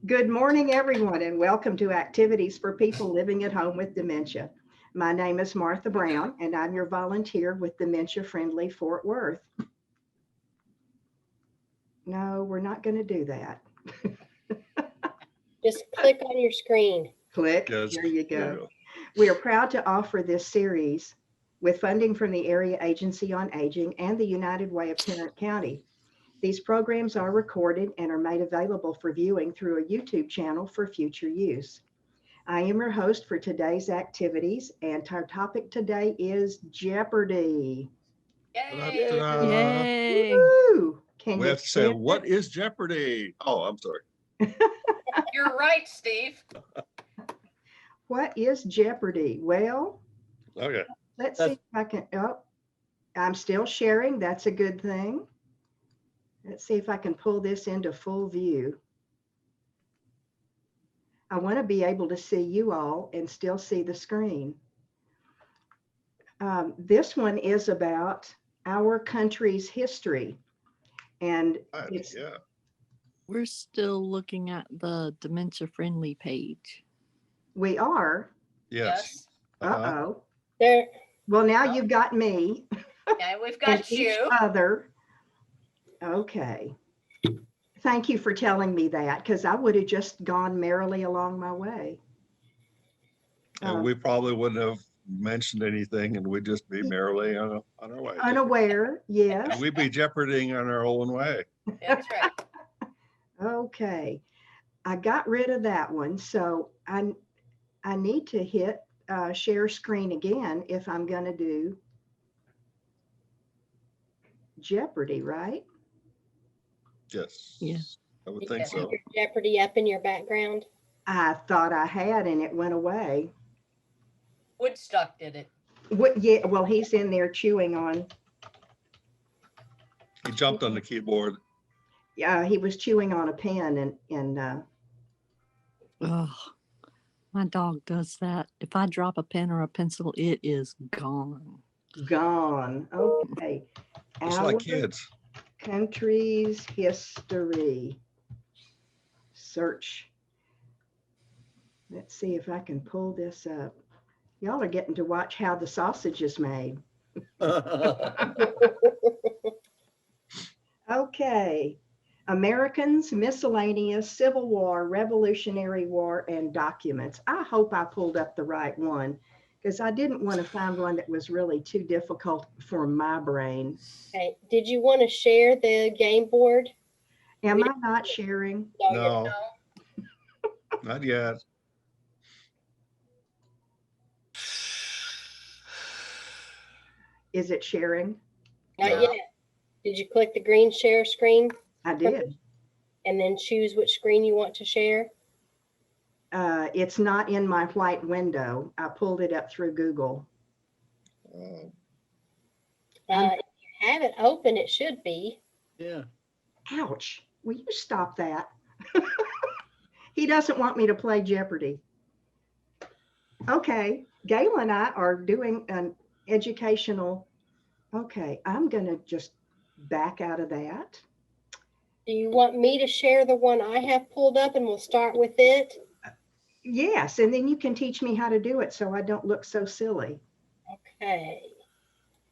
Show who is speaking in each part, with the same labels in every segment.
Speaker 1: Good morning, everyone, and welcome to Activities for People Living at Home with Dementia. My name is Martha Brown, and I'm your volunteer with Dementia Friendly Fort Worth. No, we're not going to do that.
Speaker 2: Just click on your screen.
Speaker 1: Click.
Speaker 3: Yes.
Speaker 1: There you go. We are proud to offer this series with funding from the Area Agency on Aging and the United Way of Tarrant County. These programs are recorded and are made available for viewing through a YouTube channel for future use. I am your host for today's activities, and our topic today is Jeopardy.
Speaker 3: Yay!
Speaker 4: Yay.
Speaker 1: Woo! Can
Speaker 3: We
Speaker 1: you
Speaker 3: have to say,
Speaker 1: stand
Speaker 3: what
Speaker 1: it?
Speaker 3: is Jeopardy? Oh, I'm sorry.
Speaker 4: You're right, Steve.
Speaker 1: What is Jeopardy? Well,
Speaker 3: Okay.
Speaker 1: let's see if I can. Oh, I'm still sharing. That's a good thing. Let's see if I can pull this into full view. I want to be able to see you all and still see the screen. This one is about our country's history. And it's,
Speaker 3: Yeah.
Speaker 4: We're still looking at the dementia friendly page.
Speaker 1: we are,
Speaker 3: Yes.
Speaker 1: uh-oh.
Speaker 2: There,
Speaker 1: Well, now you've got me
Speaker 4: Yeah, we've
Speaker 1: and
Speaker 4: got
Speaker 1: each
Speaker 4: you.
Speaker 1: other. Okay. Thank you for telling me that, because I would have just gone merrily along my way.
Speaker 3: And we probably wouldn't have mentioned anything, and we'd just be merrily on our way.
Speaker 1: Unaware, yes.
Speaker 3: And we'd be jeoparding on our own way.
Speaker 4: That's right.
Speaker 1: Okay. I got rid of that one, so I need to hit share screen again if I'm going to do Jeopardy, right?
Speaker 3: Yes.
Speaker 4: Yes.
Speaker 3: I would
Speaker 2: you
Speaker 3: think
Speaker 2: have
Speaker 3: so.
Speaker 2: your Jeopardy up in your background.
Speaker 1: I thought I had, and it went away.
Speaker 4: Woodstock did it.
Speaker 1: What? Yeah, well, he's in there chewing on.
Speaker 3: He jumped on the keyboard.
Speaker 1: Yeah, he was chewing on a pen, and
Speaker 4: Oh, my dog does that. If I drop a pen or a pencil, it is gone.
Speaker 1: gone. Okay.
Speaker 3: Just
Speaker 1: Our
Speaker 3: like kids.
Speaker 1: country's history. Search. Let's see if I can pull this up. Y'all are getting to watch how the sausage is made. Okay. Americans, miscellaneous, Civil War, Revolutionary War, and documents. I hope I pulled up the right one, because I didn't want to find one that was really too difficult for my brain.
Speaker 2: Okay. Did you want to share the game board?
Speaker 1: Am I not sharing?
Speaker 3: No, not yet.
Speaker 1: Is it sharing?
Speaker 2: Not
Speaker 3: No.
Speaker 2: yet. Did you click the green share screen
Speaker 1: I did.
Speaker 2: and then choose which screen you want to share?
Speaker 1: It's not in my white window. I pulled it up through Google.
Speaker 3: Oh,
Speaker 2: If you have it open, it should be.
Speaker 5: Yeah.
Speaker 1: Ouch. Will you stop that? He doesn't want me to play Jeopardy. Okay. Gayla and I are doing an educational. Okay. I'm going to just back out of that.
Speaker 2: Do you want me to share the one I have pulled up and we'll start with it?
Speaker 1: Yes. And then you can teach me how to do it so I don't look so silly.
Speaker 2: Okay.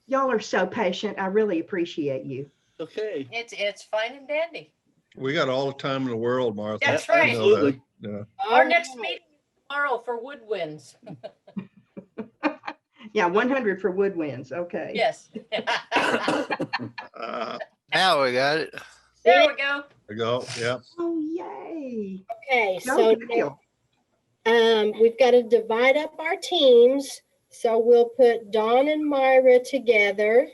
Speaker 1: Y'all are so patient. I really appreciate you.
Speaker 5: Okay.
Speaker 4: It's fine and dandy.
Speaker 3: we got all the time in the world, Martha.
Speaker 4: That's
Speaker 3: You
Speaker 4: right.
Speaker 3: know that.
Speaker 5: Absolutely.
Speaker 3: Yeah.
Speaker 4: Our
Speaker 2: All
Speaker 4: next
Speaker 2: right.
Speaker 4: meeting is tomorrow for woodwinds.
Speaker 1: Yeah. 100 for woodwinds. Okay.
Speaker 4: Yes.
Speaker 6: Now we got it.
Speaker 4: There we go.
Speaker 3: There you go. Yeah.
Speaker 1: Oh, yay.
Speaker 2: Okay,
Speaker 1: Go,
Speaker 2: so
Speaker 1: Gail.
Speaker 2: we've got to divide up our teams. So we'll put Dawn and Myra together.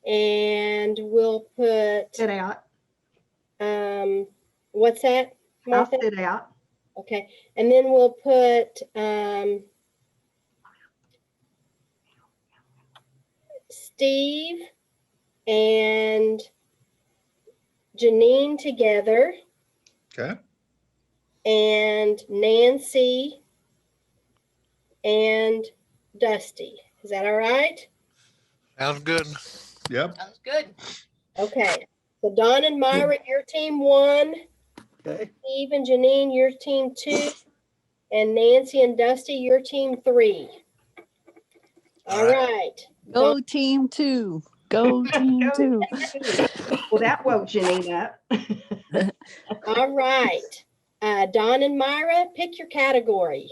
Speaker 2: And we'll put,
Speaker 1: Sit out.
Speaker 2: what's that,
Speaker 1: I'll
Speaker 2: Martha?
Speaker 1: sit out.
Speaker 2: Okay, and then we'll put Steve and Janine together,
Speaker 3: Okay.
Speaker 2: and Nancy and Dusty. Is that all right?
Speaker 6: Sounds good.
Speaker 3: Yep.
Speaker 4: Sounds good.
Speaker 2: Okay. So Don and Myra, your team 1,
Speaker 5: Okay.
Speaker 2: Steve and Janine, you're team 2. And Nancy and Dusty, you're team 3. All right.
Speaker 4: Go team 2. Go team 2.
Speaker 1: Well, that woke Janine up.
Speaker 2: All right. Don and Myra, pick your category.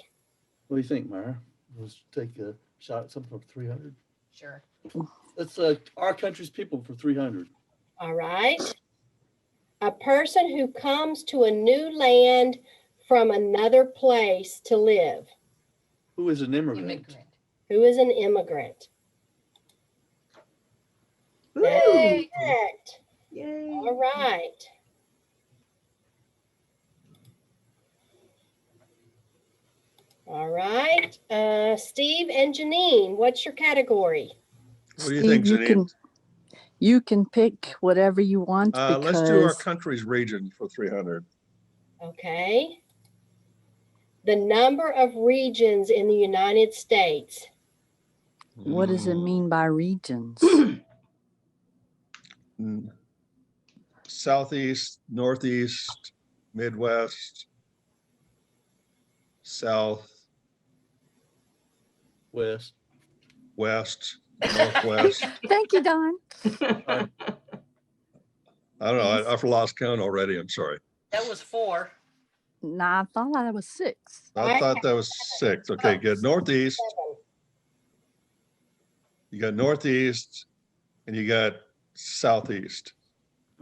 Speaker 5: What do you think, Myra? Let's take a shot at something for 300.
Speaker 7: Sure.
Speaker 5: Let's our country's people for 300.
Speaker 2: All right. A person who comes to a new land from another place to live.
Speaker 5: Who is an immigrant?
Speaker 7: Immigrant.
Speaker 2: Who is an immigrant? That's
Speaker 1: Ooh,
Speaker 2: correct.
Speaker 1: yay.
Speaker 2: All right. All right. Steve and Janine, what's your category?
Speaker 3: What do you think, Janine?
Speaker 4: You can pick whatever you want
Speaker 3: Let's do our
Speaker 4: because
Speaker 3: country's region for 300.
Speaker 2: Okay. The number of regions in the United States.
Speaker 4: what does it mean by regions?
Speaker 3: Southeast, Northeast, Midwest, South,
Speaker 5: West.
Speaker 3: West, Northwest.
Speaker 4: Thank you, Don.
Speaker 3: I don't know. I've lost count already. I'm sorry.
Speaker 7: That was 4.
Speaker 4: Nah, I thought that was 6.
Speaker 3: I thought that was 6. Okay, good. Northeast.
Speaker 2: 7.
Speaker 3: You got Northeast and you got Southeast.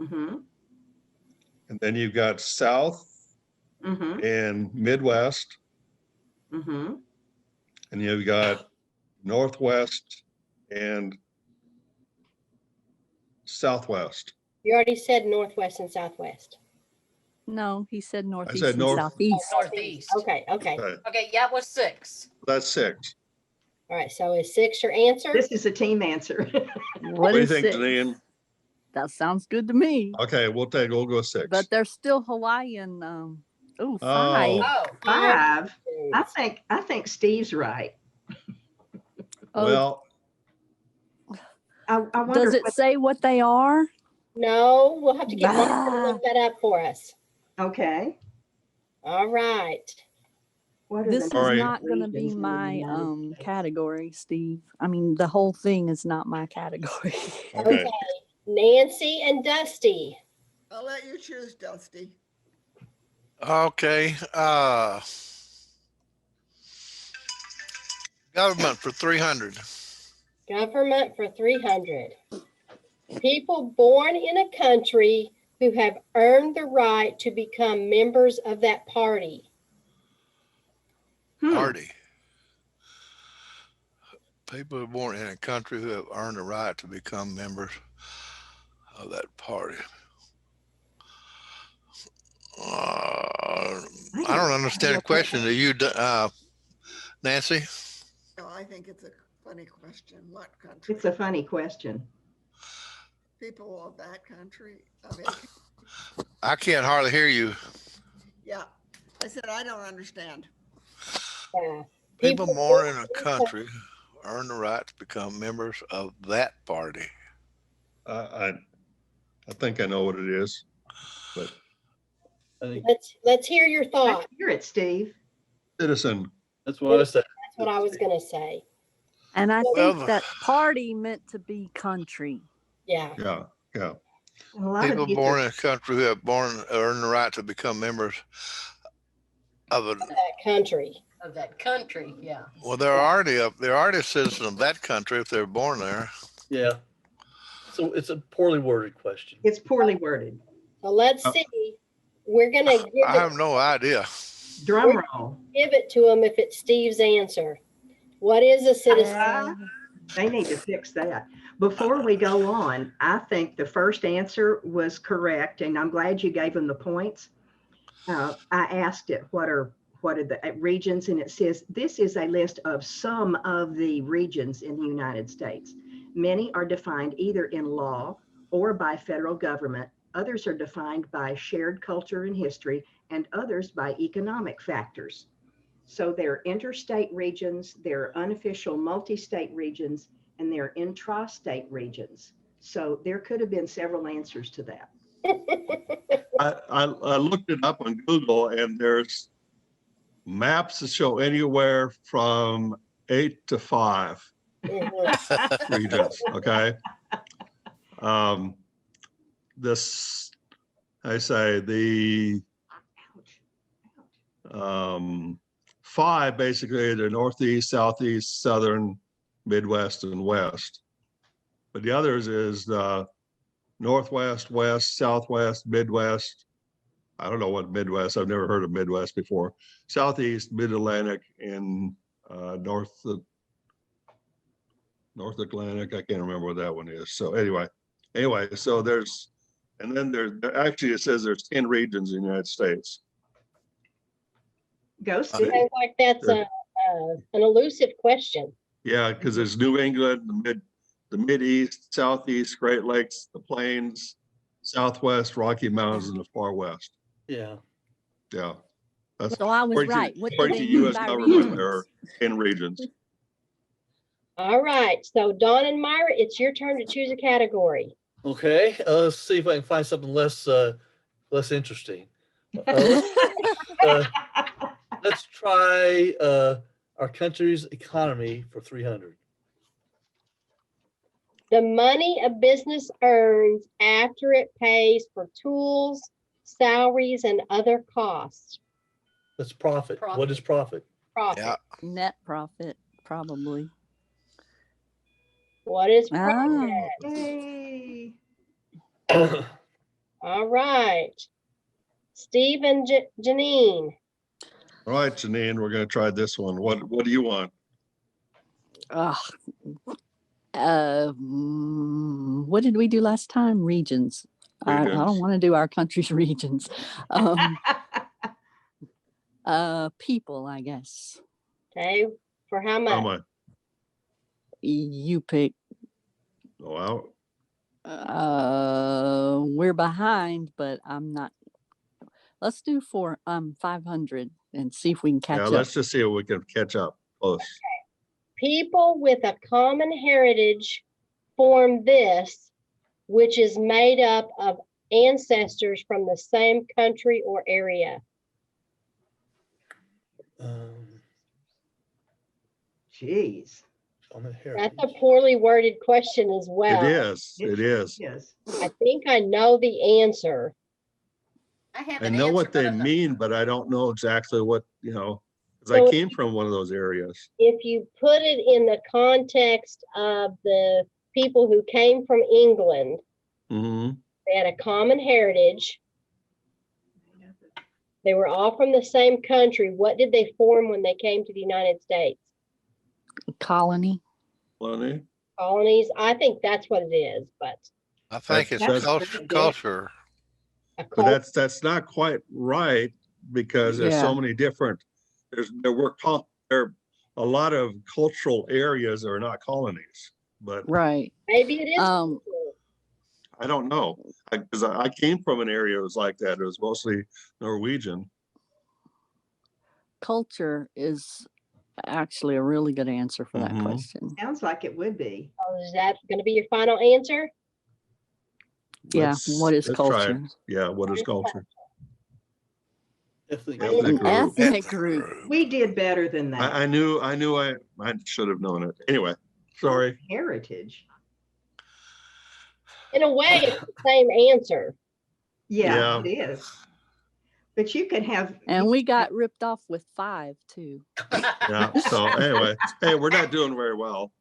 Speaker 1: Mm-hmm.
Speaker 3: And then you've got South
Speaker 1: Mm-hmm.
Speaker 3: and Midwest.
Speaker 1: Mm-hmm.
Speaker 3: And you've got Northwest and Southwest.
Speaker 2: You already said Northwest and Southwest.
Speaker 4: No, he said northeast
Speaker 3: said
Speaker 4: and
Speaker 3: north.
Speaker 4: southeast.
Speaker 7: Northeast.
Speaker 2: Okay.
Speaker 3: Okay,
Speaker 7: Okay, yeah, it was 6.
Speaker 3: that's 6.
Speaker 2: All right. So is 6 your answer?
Speaker 1: This is a team answer.
Speaker 3: What do you
Speaker 4: is
Speaker 3: think,
Speaker 4: 6?
Speaker 3: Janine?
Speaker 4: That sounds good to me.
Speaker 3: Okay, we'll go 6.
Speaker 4: But there's still Hawaiian.
Speaker 3: Oh.
Speaker 4: 5.
Speaker 7: Oh,
Speaker 1: 5. I think Steve's right.
Speaker 4: Oh,
Speaker 3: Well,
Speaker 1: I wonder
Speaker 4: does it
Speaker 1: what,
Speaker 4: say what they are?
Speaker 2: No, we'll have to get Mark to
Speaker 4: Ah.
Speaker 2: look that up for us.
Speaker 1: okay.
Speaker 2: All right.
Speaker 1: What are
Speaker 4: This is
Speaker 1: the
Speaker 3: Sorry.
Speaker 4: not going to be
Speaker 1: regions in the
Speaker 4: my
Speaker 1: United States?
Speaker 4: category, Steve. I mean, the whole thing is not my category.
Speaker 3: okay.
Speaker 2: Nancy and Dusty.
Speaker 8: I'll let you choose, Dusty.
Speaker 6: Okay. Government for 300.
Speaker 2: Government for 300. People born in a country who have earned the right to become members of that party.
Speaker 6: Party. People who are born in a country who have earned the right to become members of that party. I don't understand the question. Do you, Nancy?
Speaker 8: No, I think it's a funny question. What country?
Speaker 1: It's a funny question.
Speaker 8: People of that country.
Speaker 6: I can't hardly hear you.
Speaker 8: Yeah, I said I don't understand.
Speaker 2: Yeah.
Speaker 6: People born in a country earn the right to become members of that party.
Speaker 3: I think I know what it is, but
Speaker 5: I think
Speaker 2: Let's hear your thought.
Speaker 1: Let's hear it, Steve.
Speaker 3: citizen.
Speaker 5: that's what I said.
Speaker 2: That's what I was going to say.
Speaker 4: And I
Speaker 6: Well,
Speaker 4: think that party meant to be country.
Speaker 2: Yeah.
Speaker 3: Yeah, yeah.
Speaker 1: A lot
Speaker 6: People
Speaker 1: of you
Speaker 6: born in a country who have earned the right to become members of a,
Speaker 2: That country.
Speaker 7: of that country, yeah.
Speaker 6: well, they're already a citizen of that country if they're born there.
Speaker 5: Yeah. So it's a poorly worded question.
Speaker 1: it's poorly worded.
Speaker 2: So let's see. We're going to
Speaker 6: I have no idea.
Speaker 1: Drum roll.
Speaker 2: give it to him if it's Steve's answer. What is a citizen?
Speaker 1: They need to fix that. Before we go on, I think the first answer was correct, and I'm glad you gave them the points. I asked it, what are the regions? And it says, this is a list of some of the regions in the United States. Many are defined either in law or by federal government. Others are defined by shared culture and history, and others by economic factors. So there are interstate regions, there are unofficial multi-state regions, and there are intrastate regions. So there could have been several answers to that.
Speaker 3: I looked it up on Google and there's maps that show anywhere from 8 to 5
Speaker 2: Mhm.
Speaker 3: regions, okay? This, I say the 5 basically the Northeast, Southeast, Southern, Midwest, and West. But the others is Northwest, West, Southwest, Midwest. I don't know what Midwest, I've never heard of Midwest before. Southeast, Mid-Atlantic, and North Atlantic. I can't remember what that one is. So anyway, so there's, and then actually it says there's 10 regions in the United States.
Speaker 1: Go,
Speaker 2: I
Speaker 1: Steve.
Speaker 2: feel like that's an elusive question.
Speaker 3: Yeah, because there's New England, the Mid-East, Southeast, Great Lakes, the Plains, Southwest, Rocky Mountains, and the Far West.
Speaker 5: Yeah.
Speaker 3: Yeah. That's
Speaker 4: So I was
Speaker 3: according to-
Speaker 4: right. What do
Speaker 3: according
Speaker 4: they
Speaker 3: to
Speaker 4: mean
Speaker 3: US
Speaker 4: by
Speaker 3: government, there are
Speaker 4: regions?
Speaker 3: 10 regions.
Speaker 2: All right, so Dawn and Myra, it's your turn to choose a category.
Speaker 5: Okay, let's see if I can find something less interesting. Let's try our country's economy for 300.
Speaker 2: The money a business earns after it pays for tools, salaries, and other costs.
Speaker 5: That's profit. What is profit?
Speaker 2: Profit.
Speaker 6: Yeah.
Speaker 4: Net profit, probably.
Speaker 2: What is
Speaker 4: Ah.
Speaker 2: profit?
Speaker 1: Hey.
Speaker 2: All right. Steve and Janine.
Speaker 3: All right, Janine, we're going to try this one. What do you want?
Speaker 4: What did we do last time? Regions. I
Speaker 3: Regions.
Speaker 4: don't want to do our country's regions. People, I guess.
Speaker 2: Okay, for how
Speaker 3: How
Speaker 2: much?
Speaker 3: much?
Speaker 4: You pick.
Speaker 3: Oh,
Speaker 4: We're behind, but I'm not. Let's do 500 and see if we can catch
Speaker 3: yeah,
Speaker 4: up.
Speaker 3: let's just see if we can catch up close.
Speaker 2: People with a common heritage form this, which is made up of ancestors from the same country or area.
Speaker 1: Jeez.
Speaker 5: Common
Speaker 2: That's
Speaker 5: heritage.
Speaker 2: a poorly worded question as well.
Speaker 3: It is. It is.
Speaker 1: Yes.
Speaker 2: I think I know the answer.
Speaker 7: I have
Speaker 3: I
Speaker 7: an
Speaker 3: know
Speaker 7: answer,
Speaker 3: what
Speaker 7: but
Speaker 3: they
Speaker 7: I'm not-
Speaker 3: mean, but I don't know exactly what, because
Speaker 2: So
Speaker 3: I came from one of those areas.
Speaker 2: If you put it in the context of the people who came from England,
Speaker 3: Hmm.
Speaker 2: they had a common heritage. They were all from the same country. What did they form when they came to the United States?
Speaker 4: Colony.
Speaker 3: Lenny?
Speaker 2: Colonies. I think that's what it is, but
Speaker 6: I think it's
Speaker 1: That's
Speaker 6: culture.
Speaker 1: good.
Speaker 2: a
Speaker 3: But
Speaker 2: col-
Speaker 3: that's not quite right because there's so
Speaker 4: Yeah.
Speaker 3: many different, there are a lot of cultural areas that are not colonies, but
Speaker 4: Right.
Speaker 2: maybe it is.
Speaker 3: I don't know. Because I came from an area that was like that. It was mostly Norwegian.
Speaker 4: Culture is actually a really good answer for that
Speaker 3: Mhm.
Speaker 4: question.
Speaker 1: Sounds like it would be.
Speaker 2: Is that going to be your final answer?
Speaker 4: Yeah. What is
Speaker 3: Let's try it.
Speaker 4: culture?
Speaker 3: Yeah, what is culture?
Speaker 5: Ethnic
Speaker 3: Ethnic
Speaker 4: An
Speaker 3: group.
Speaker 4: ethnic group.
Speaker 1: We did better than that.
Speaker 3: I knew I should have known it. Anyway, sorry.
Speaker 1: Heritage.
Speaker 2: In a way, it's the same answer.
Speaker 1: Yeah,
Speaker 3: Yeah.
Speaker 1: it is. But you can have.
Speaker 4: And we got ripped off with 5 too.
Speaker 3: Yeah. So anyway, hey, we're not doing very well.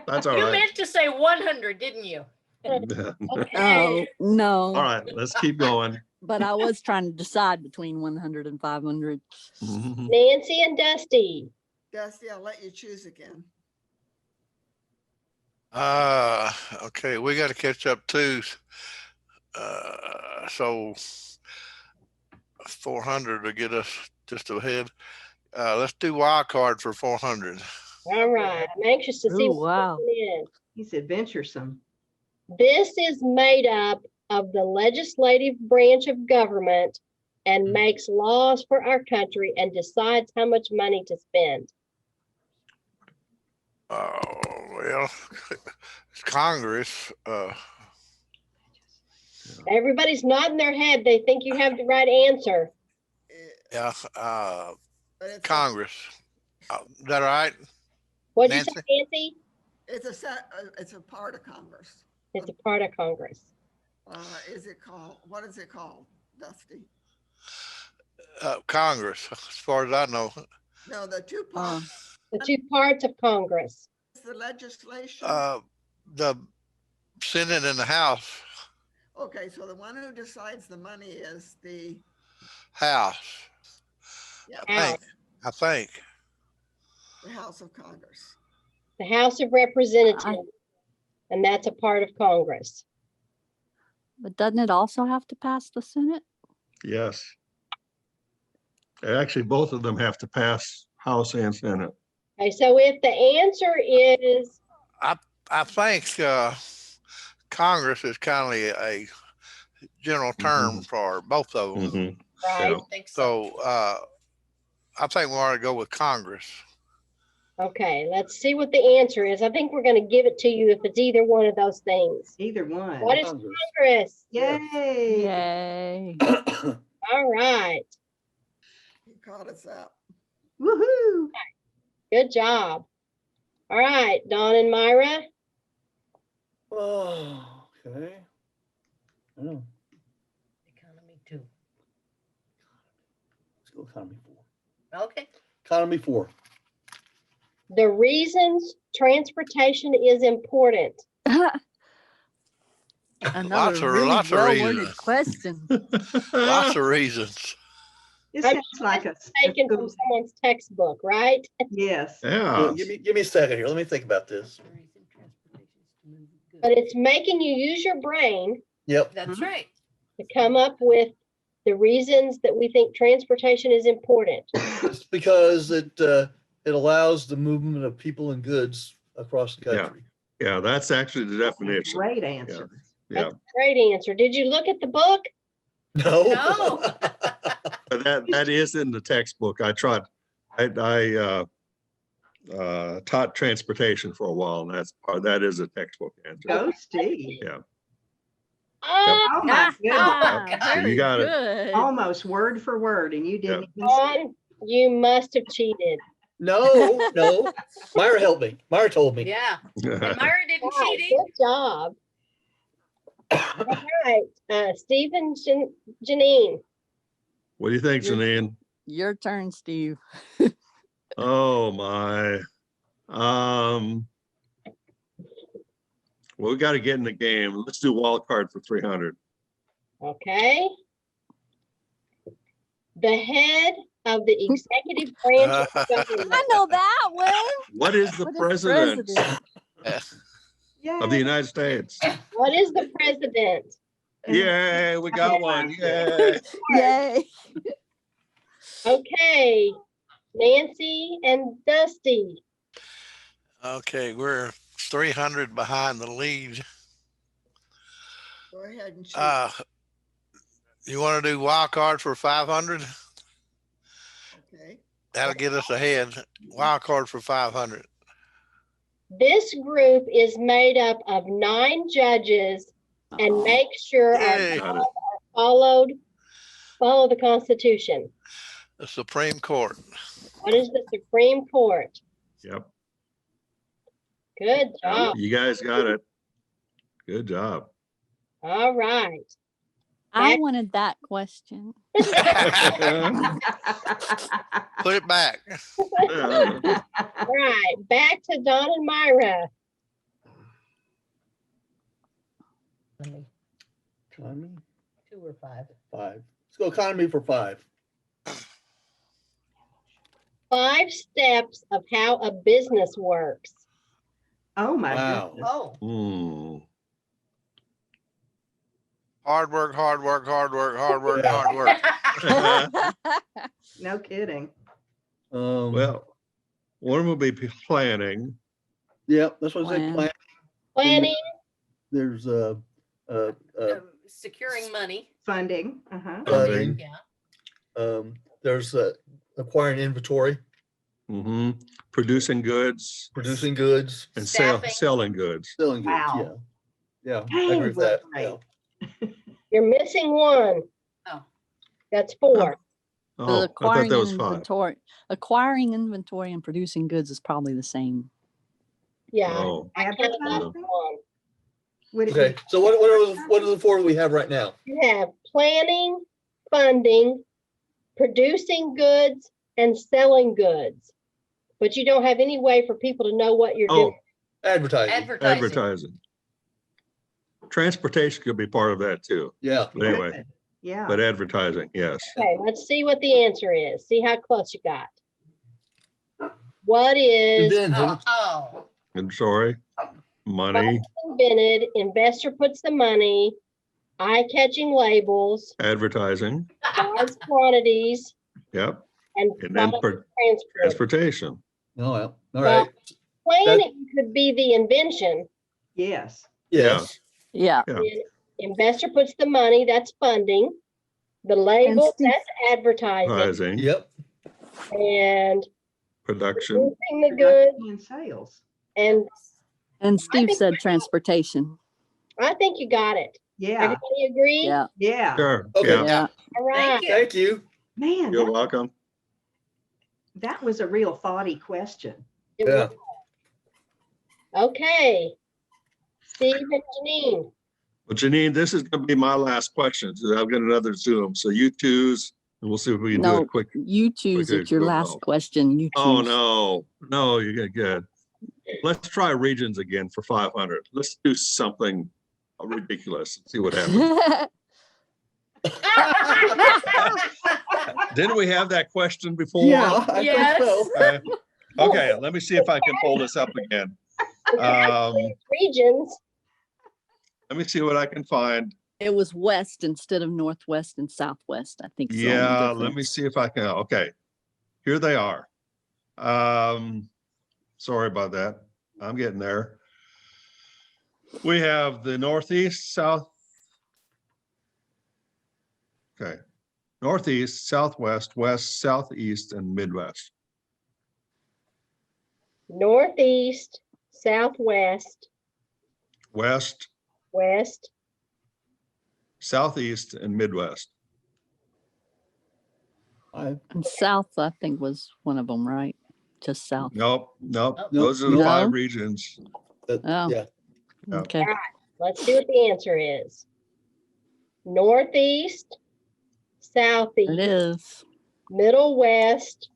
Speaker 3: That's all
Speaker 7: You
Speaker 3: right.
Speaker 7: meant to say 100, didn't you?
Speaker 2: Okay.
Speaker 4: Oh, no.
Speaker 3: All right, let's keep going.
Speaker 4: But I was trying to decide between 100 and 500.
Speaker 3: Mhm.
Speaker 2: Nancy and Dusty.
Speaker 8: Dusty, I'll let you choose again.
Speaker 6: Okay, we got to catch up too. So 400 to get us just ahead. Let's do wild card for 400.
Speaker 2: All right. I'm anxious to see
Speaker 4: Ooh,
Speaker 2: what
Speaker 4: wow.
Speaker 2: this one is.
Speaker 1: He's adventuresome.
Speaker 2: This is made up of the legislative branch of government and makes laws for our country and decides how much money to spend.
Speaker 6: Well, it's Congress.
Speaker 2: Everybody's nodding their head. They think you have the right answer.
Speaker 6: Yeah,
Speaker 8: But it's a-
Speaker 6: Congress. Is that right?
Speaker 2: What'd you say,
Speaker 6: Nancy?
Speaker 2: Nancy?
Speaker 8: It's a part of Congress.
Speaker 2: It's a part of Congress.
Speaker 8: What is it called, Dusty?
Speaker 6: Congress, as far as I know.
Speaker 8: No, the two parts,
Speaker 2: The two parts of Congress.
Speaker 8: the legislation.
Speaker 6: The Senate and the House.
Speaker 8: Okay, so the one who decides the money is the,
Speaker 6: House.
Speaker 8: Yeah.
Speaker 6: I think.
Speaker 8: the House of Congress.
Speaker 2: The House of Representatives. And that's a part of Congress.
Speaker 4: But doesn't it also have to pass the Senate?
Speaker 3: Yes. Actually, both of them have to pass House and Senate.
Speaker 2: Okay, so if the answer is,
Speaker 6: I think Congress is kind of a general term for both of them.
Speaker 3: Mhm.
Speaker 2: right,
Speaker 3: Yeah.
Speaker 7: I think so.
Speaker 6: So I think we ought to go with Congress.
Speaker 2: okay, let's see what the answer is. I think we're going to give it to you if it's either one of those things.
Speaker 1: Either one.
Speaker 2: What is
Speaker 5: Congress.
Speaker 2: Congress?
Speaker 1: Yay.
Speaker 4: Yay.
Speaker 2: All right,
Speaker 8: You caught us up.
Speaker 1: Woohoo.
Speaker 2: good job. All right, Dawn and Myra.
Speaker 5: Oh, okay. I know.
Speaker 7: Economy too.
Speaker 5: Let's go economy 4.
Speaker 7: Okay.
Speaker 5: Economy 4.
Speaker 2: The reasons transportation is important.
Speaker 4: Another
Speaker 6: Lots
Speaker 4: really
Speaker 6: of
Speaker 4: well-worded
Speaker 6: reasons.
Speaker 4: question.
Speaker 6: Lots of reasons.
Speaker 1: It
Speaker 2: I'm
Speaker 1: sounds like a
Speaker 2: Taken from someone's textbook, right?
Speaker 1: yes.
Speaker 3: Yeah.
Speaker 5: Give me a second here. Let me think about this.
Speaker 2: But it's making you use your brain
Speaker 5: Yep.
Speaker 7: That's right.
Speaker 2: to come up with the reasons that we think transportation is important.
Speaker 5: It's because it allows the movement of people and goods across the
Speaker 3: Yeah.
Speaker 5: country.
Speaker 3: Yeah, that's actually the definition.
Speaker 1: Great answer.
Speaker 3: Yeah.
Speaker 2: That's a great answer. Did you look at the book?
Speaker 5: No.
Speaker 7: No.
Speaker 3: But that is in the textbook. I taught transportation for a while, and that is a textbook answer.
Speaker 1: Go Steve.
Speaker 3: Yeah.
Speaker 2: Oh,
Speaker 1: Oh my goodness.
Speaker 7: Oh, God.
Speaker 3: So you got it.
Speaker 4: Good.
Speaker 1: Almost word for word, and you didn't even say
Speaker 2: Dawn, you must have cheated.
Speaker 5: No. Myra helped me. Myra told me.
Speaker 7: Yeah. And Myra didn't
Speaker 2: Wow,
Speaker 7: cheat either.
Speaker 2: good job. All right, Stephen, Janine.
Speaker 3: What do you think,
Speaker 4: You're-
Speaker 3: Janine?
Speaker 4: Your turn, Steve.
Speaker 3: Oh my. Well, we got to get in the game. Let's do wild card for 300.
Speaker 2: Okay. The head of the executive branch of government.
Speaker 4: I know that one.
Speaker 3: What is the
Speaker 4: What is
Speaker 3: president
Speaker 4: president?
Speaker 3: of the United States?
Speaker 2: What is the president?
Speaker 3: Yay, we got one. Yay.
Speaker 4: Yay.
Speaker 2: Okay, Nancy and Dusty.
Speaker 6: Okay, we're 300 behind the lead.
Speaker 8: Go ahead and shoot.
Speaker 6: You want to do wild card for 500?
Speaker 8: Okay.
Speaker 6: That'll get us ahead. Wild card for 500.
Speaker 2: This group is made up of 9 judges and
Speaker 4: Oh.
Speaker 2: make sure
Speaker 6: Yay.
Speaker 2: our laws are follow the Constitution.
Speaker 6: The Supreme Court.
Speaker 2: What is the Supreme Court?
Speaker 3: Yep.
Speaker 2: Good job.
Speaker 3: You guys got it. Good job.
Speaker 2: All right.
Speaker 4: I wanted that question.
Speaker 6: Put it back.
Speaker 2: All right. Back to Dawn and Myra.
Speaker 5: Economy
Speaker 7: Two or five.
Speaker 5: 5. Let's go economy for 5.
Speaker 2: 5 steps of how a business works.
Speaker 1: Oh my
Speaker 5: Wow.
Speaker 1: goodness.
Speaker 7: Oh,
Speaker 3: Hmm.
Speaker 6: Hard work, hard work, hard work, hard work,
Speaker 5: Yeah.
Speaker 6: hard work.
Speaker 1: No kidding.
Speaker 3: Well, one will be planning.
Speaker 5: Yeah, that's what I say.
Speaker 4: Plan.
Speaker 2: Planning,
Speaker 5: There's
Speaker 7: securing money.
Speaker 1: Funding.
Speaker 3: Funding.
Speaker 7: Yeah.
Speaker 5: There's acquiring inventory,
Speaker 3: Producing goods
Speaker 5: producing goods,
Speaker 3: and
Speaker 7: Staffing.
Speaker 3: selling goods.
Speaker 5: selling goods.
Speaker 1: Wow.
Speaker 5: Yeah. Yeah, I
Speaker 1: Dang,
Speaker 5: agree with
Speaker 1: we're
Speaker 5: that.
Speaker 1: great.
Speaker 5: Yeah.
Speaker 2: You're missing one.
Speaker 7: Oh.
Speaker 2: That's 4.
Speaker 3: Oh,
Speaker 4: The
Speaker 3: I thought
Speaker 4: acquiring
Speaker 3: that
Speaker 4: and
Speaker 3: was 5.
Speaker 4: acquiring inventory and producing goods is probably the same.
Speaker 2: Yeah.
Speaker 3: Oh,
Speaker 2: I counted that as
Speaker 1: Advertising?
Speaker 2: 1.
Speaker 1: Would it
Speaker 5: Okay,
Speaker 1: be
Speaker 5: so what are the 4 that we have right now?
Speaker 2: You have planning, funding, producing goods, and selling goods. But you don't have any way for people to know what you're
Speaker 3: oh,
Speaker 2: doing.
Speaker 5: Advertising.
Speaker 7: Advertising.
Speaker 3: advertising. Transportation could be part of that too.
Speaker 5: Yeah.
Speaker 3: But anyway,
Speaker 1: good? Yeah.
Speaker 3: but advertising, yes.
Speaker 2: Okay, let's see what the answer is. See how close you got. What is
Speaker 5: Invented.
Speaker 7: Oh.
Speaker 3: Inventory, money,
Speaker 2: invented? Investor puts the money, eye-catching labels,
Speaker 3: advertising,
Speaker 2: large quantities,
Speaker 3: yep,
Speaker 2: and
Speaker 3: and then
Speaker 2: product transport.
Speaker 3: transportation.
Speaker 5: Oh, well, all right.
Speaker 2: Planning could be the invention.
Speaker 1: Yes.
Speaker 5: Yes.
Speaker 4: Yeah.
Speaker 3: Yeah.
Speaker 2: The investor puts the money, that's funding. The label,
Speaker 4: Steve-
Speaker 2: that's advertising.
Speaker 3: Advertising,
Speaker 5: Yep.
Speaker 2: And
Speaker 3: production,
Speaker 2: producing the goods,
Speaker 1: Production and sales.
Speaker 2: and
Speaker 4: And Steve
Speaker 2: think-
Speaker 4: said transportation.
Speaker 2: I think you got it.
Speaker 1: Yeah.
Speaker 2: Everybody agree?
Speaker 4: Yeah.
Speaker 1: Yeah.
Speaker 3: sure,
Speaker 5: Okay.
Speaker 3: yeah,
Speaker 4: Yeah.
Speaker 2: All right.
Speaker 7: Thank you.
Speaker 5: Thank you.
Speaker 1: Man,
Speaker 3: you're welcome.
Speaker 1: that was a real thoughty question.
Speaker 2: It
Speaker 5: Yeah.
Speaker 2: was- Okay. Steve and Janine.
Speaker 3: Well, Janine, this is gonna be my last question. So I've got another Zoom, so you choose, and we'll see if we can do
Speaker 4: No,
Speaker 3: it quick.
Speaker 4: you choose.
Speaker 3: Okay,
Speaker 4: It's your
Speaker 3: go,
Speaker 4: last
Speaker 3: go.
Speaker 4: question. You choose.
Speaker 3: Oh, no, you get good. Let's try regions again for 500. Let's do something ridiculous and see what happens. Didn't we have that question before?
Speaker 5: Yeah, I
Speaker 7: Yes.
Speaker 5: think so.
Speaker 3: Okay, let me see if I can pull this up again.
Speaker 2: Regions.
Speaker 3: Let me see what I can find.
Speaker 4: It was west instead of northwest and southwest, I think. is the only
Speaker 3: Yeah, let me
Speaker 4: difference.
Speaker 3: see if I can. Okay, here they are. Sorry about that. I'm getting there. We have the northeast, south. Okay, northeast, southwest, west, southeast, and midwest.
Speaker 2: Northeast, southwest,
Speaker 3: West,
Speaker 2: west,
Speaker 3: southeast, and midwest.
Speaker 5: I-
Speaker 4: And south, I think, was one of them, right? Just south.
Speaker 3: Nope,
Speaker 7: Nope.
Speaker 3: those are the
Speaker 4: No.
Speaker 3: 5 regions.
Speaker 5: that-
Speaker 4: Oh.
Speaker 5: Yeah.
Speaker 3: Yeah.
Speaker 4: Okay.
Speaker 2: let's see what the answer is. Northeast,
Speaker 4: It
Speaker 2: southeast,
Speaker 4: is.
Speaker 2: middle west,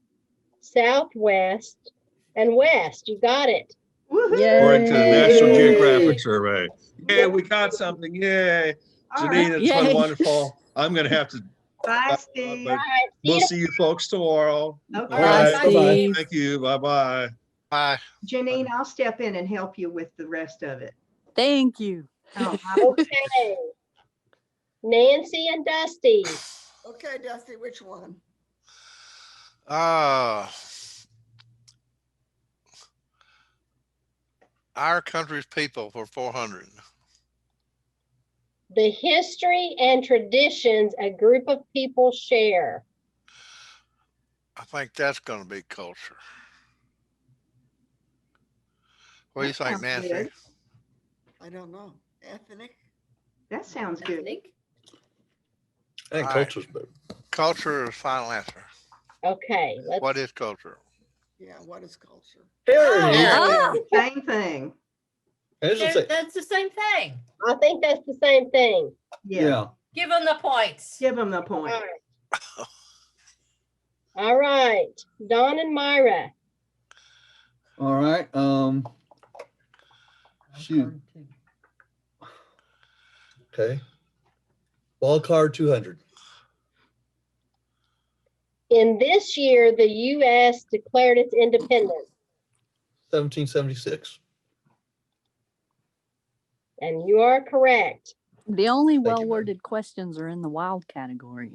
Speaker 2: southwest, and west. You got it.
Speaker 1: Woohoo!
Speaker 4: Yay.
Speaker 3: According to the National
Speaker 5: Yay.
Speaker 3: Geographic Survey. Yeah, we got something. Yay.
Speaker 1: All
Speaker 3: Janine,
Speaker 1: right.
Speaker 3: it's been
Speaker 4: Yay.
Speaker 3: wonderful. I'm gonna have to,
Speaker 1: Bye, Steve.
Speaker 3: but
Speaker 2: All right. See
Speaker 3: we'll
Speaker 2: you.
Speaker 3: see you folks tomorrow.
Speaker 1: Okay.
Speaker 3: All
Speaker 4: Bye,
Speaker 3: right.
Speaker 5: Bye-bye.
Speaker 4: Steve.
Speaker 3: Thank you. Bye-bye.
Speaker 6: Bye.
Speaker 1: Janine, I'll step in and help you with the rest of it.
Speaker 4: Thank you.
Speaker 1: Oh,
Speaker 2: Okay. Nancy and Dusty.
Speaker 8: Okay, Dusty, which one?
Speaker 6: Our country's people for 400.
Speaker 2: The history and traditions a group of people share.
Speaker 6: I think that's gonna be culture. What do you
Speaker 1: That
Speaker 6: think,
Speaker 1: sounds
Speaker 6: Nancy?
Speaker 1: good.
Speaker 8: I don't know. Ethnic?
Speaker 1: that sounds good.
Speaker 7: Ethnic?
Speaker 5: I think
Speaker 6: All right.
Speaker 5: culture's better.
Speaker 6: Culture is final answer.
Speaker 2: Okay, let's
Speaker 6: What is culture?
Speaker 8: Yeah, what is culture?
Speaker 5: Heritage.
Speaker 4: Ah,
Speaker 1: Same thing.
Speaker 5: It's the same-
Speaker 7: That's the same thing.
Speaker 2: I think that's the same thing.
Speaker 1: Yeah.
Speaker 5: Yeah.
Speaker 7: Give them the points.
Speaker 1: Give them the
Speaker 2: All
Speaker 1: point.
Speaker 2: right. All right, Don and Myra.
Speaker 5: All right. Shoot. Okay. Wild card 200.
Speaker 2: In this year, the U.S. declared its independence,
Speaker 5: 1776.
Speaker 2: and you are correct.
Speaker 4: the only
Speaker 5: you, ma'am.
Speaker 4: well-worded questions are in the wild category.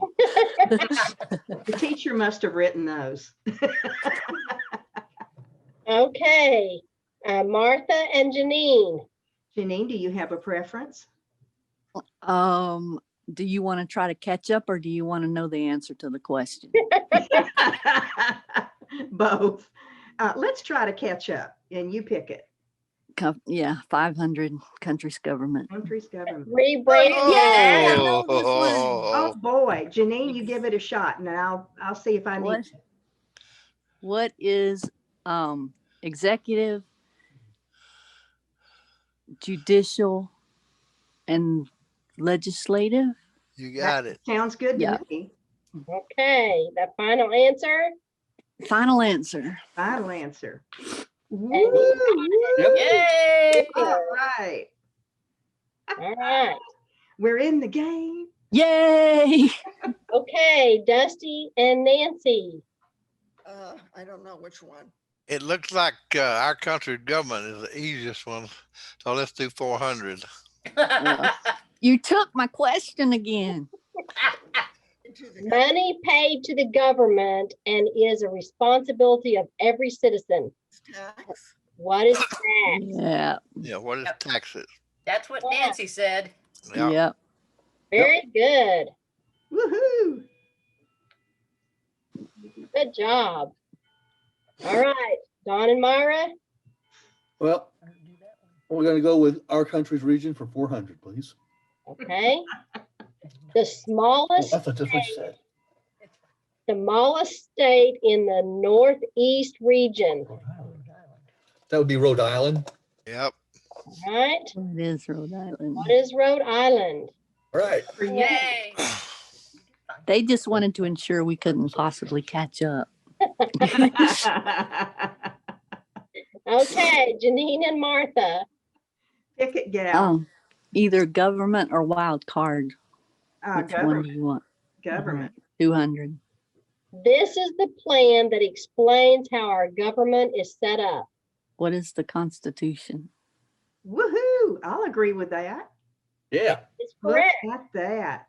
Speaker 1: The teacher must have written those.
Speaker 2: Okay, Martha and Janine.
Speaker 1: Janine, do you have a preference?
Speaker 4: Do you want to try to catch up or do you want to know the answer to the question?
Speaker 1: Both. Let's try to catch up and you pick it.
Speaker 4: Yeah, 500 country's government.
Speaker 1: Country's government.
Speaker 2: Rebrand.
Speaker 4: Yeah, I know this one.
Speaker 1: Oh boy, Janine, you give it a shot, and I'll see if I need.
Speaker 4: What is executive, judicial, and legislative?
Speaker 6: You got it.
Speaker 1: Sounds good
Speaker 4: Yeah.
Speaker 1: to me.
Speaker 2: Okay, the final answer.
Speaker 4: Final answer.
Speaker 1: Final answer.
Speaker 5: Yep.
Speaker 7: Yay!
Speaker 1: All right,
Speaker 2: All right.
Speaker 1: we're in the game.
Speaker 4: Yay!
Speaker 2: Okay, Dusty and Nancy.
Speaker 8: I don't know which one.
Speaker 6: It looks like our country's government is the easiest one. So let's do 400.
Speaker 4: You took my question again.
Speaker 8: To the
Speaker 2: Money paid to the government and is a responsibility of every citizen.
Speaker 8: tax.
Speaker 2: What is tax?
Speaker 4: Yeah.
Speaker 6: Yeah, what is
Speaker 7: Yep.
Speaker 6: taxes?
Speaker 7: That's what Nancy said.
Speaker 6: Yeah.
Speaker 4: Yep.
Speaker 2: Very good.
Speaker 1: Woohoo!
Speaker 2: Good job. All right, Don and Myra.
Speaker 5: Well, we're going to go with our country's region for 400, please.
Speaker 2: Okay. The smallest
Speaker 5: Oh, I thought that's what you said.
Speaker 2: state in the Northeast region.
Speaker 5: That would be Rhode Island.
Speaker 6: Yep.
Speaker 2: All right.
Speaker 4: It is Rhode Island.
Speaker 2: What is Rhode Island?
Speaker 5: All right.
Speaker 7: Yay!
Speaker 4: They just wanted to ensure we couldn't possibly catch up.
Speaker 2: Okay, Janine and Martha.
Speaker 1: Pick it, gal.
Speaker 4: Either government or wild card. Which one do
Speaker 1: Government.
Speaker 4: you want?
Speaker 1: Government.
Speaker 4: 200.
Speaker 2: This is the plan that explains how our government is set up.
Speaker 4: What is the Constitution?
Speaker 1: Woohoo! I'll agree with that.
Speaker 5: Yeah.
Speaker 2: It's
Speaker 1: Look
Speaker 2: correct.
Speaker 1: at that.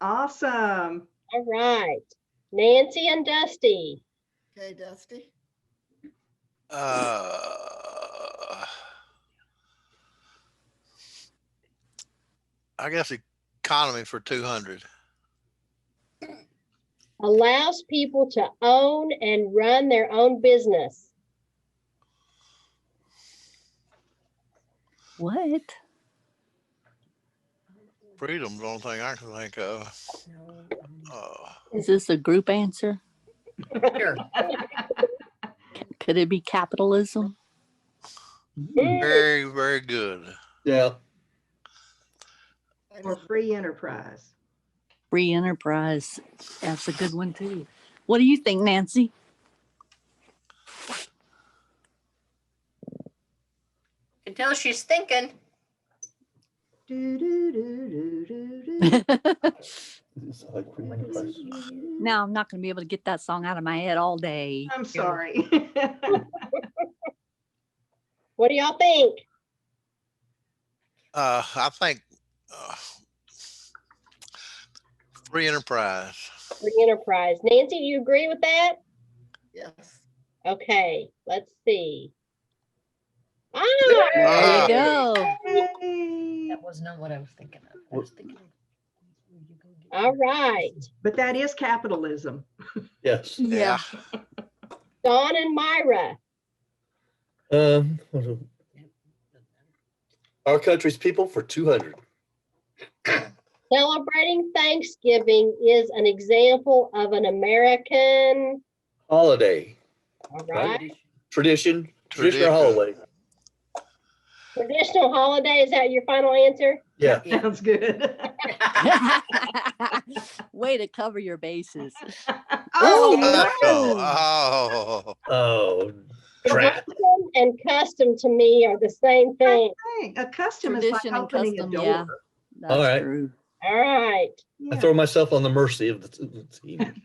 Speaker 1: Awesome.
Speaker 2: All right. Nancy and Dusty.
Speaker 8: Okay, Dusty.
Speaker 6: I guess economy for 200.
Speaker 2: Allows people to own and run their own business.
Speaker 4: What?
Speaker 6: Freedom's the only thing I can think of.
Speaker 4: Is this a group answer?
Speaker 7: Sure.
Speaker 4: Could it be capitalism?
Speaker 6: Very, very good.
Speaker 5: Yeah.
Speaker 8: I
Speaker 1: Or
Speaker 8: don't-
Speaker 1: free enterprise.
Speaker 4: Free enterprise. That's a good one too. What do you think, Nancy?
Speaker 7: Can tell she's thinking.
Speaker 1: Do, do, do, do, do,
Speaker 5: It's like free enterprise.
Speaker 1: do.
Speaker 4: Now I'm not going to be able to get that song out of my head all day.
Speaker 1: I'm sorry.
Speaker 2: What do y'all think?
Speaker 6: I think free enterprise.
Speaker 2: Free enterprise. Nancy, do you agree with that?
Speaker 8: Yes.
Speaker 2: Okay, let's see. Ah,
Speaker 4: There you go.
Speaker 1: Yay.
Speaker 7: That was not what I was thinking of. I was thinking.
Speaker 2: all right.
Speaker 1: But that is capitalism.
Speaker 5: Yes.
Speaker 6: Yeah.
Speaker 2: Dawn and Myra.
Speaker 5: What do- our country's people for 200.
Speaker 2: Celebrating Thanksgiving is an example of an American.
Speaker 5: Holiday.
Speaker 2: All right.
Speaker 5: Tradition. Traditional
Speaker 6: Tradition.
Speaker 5: holiday.
Speaker 2: Traditional holiday. Is that your final answer?
Speaker 5: Yeah.
Speaker 1: Sounds good.
Speaker 4: Way to cover your bases.
Speaker 1: Oh,
Speaker 6: Oh,
Speaker 5: Oh, crap.
Speaker 2: Tradition and custom to me are the same thing.
Speaker 1: dang. A custom is like
Speaker 4: Tradition and
Speaker 1: opening
Speaker 4: custom,
Speaker 1: a door.
Speaker 4: yeah. That's
Speaker 5: All right.
Speaker 4: true.
Speaker 2: All right.
Speaker 5: I
Speaker 1: Yeah.
Speaker 5: throw myself on the mercy of the team.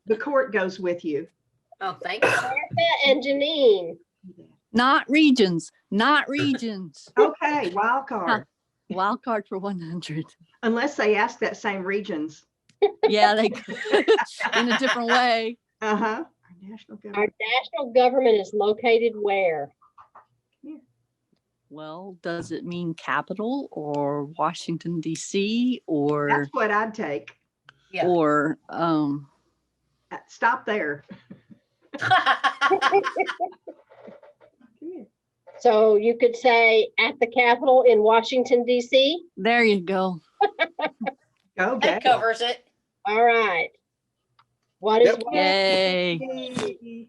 Speaker 1: The court goes with you.
Speaker 7: Oh, thank you.
Speaker 2: Martha and Janine.
Speaker 4: Not regions. Not regions.
Speaker 1: Okay, wild card.
Speaker 4: Wild card for 100.
Speaker 1: Unless they ask that same regions.
Speaker 4: Yeah, they could in a different way.
Speaker 1: Uh-huh. Our national
Speaker 2: Our
Speaker 1: government.
Speaker 2: national government is located where?
Speaker 4: Well, does it mean capital or Washington, D.C. or
Speaker 1: That's what I'd take.
Speaker 7: Yeah.
Speaker 4: or
Speaker 1: Stop there. Come here.
Speaker 2: So you could say at the Capitol in Washington, D.C.
Speaker 4: There you go.
Speaker 1: Go,
Speaker 7: That
Speaker 1: Gail.
Speaker 7: covers it.
Speaker 2: All right. What is
Speaker 5: Yep.
Speaker 2: what?
Speaker 4: Yay.
Speaker 1: Yay.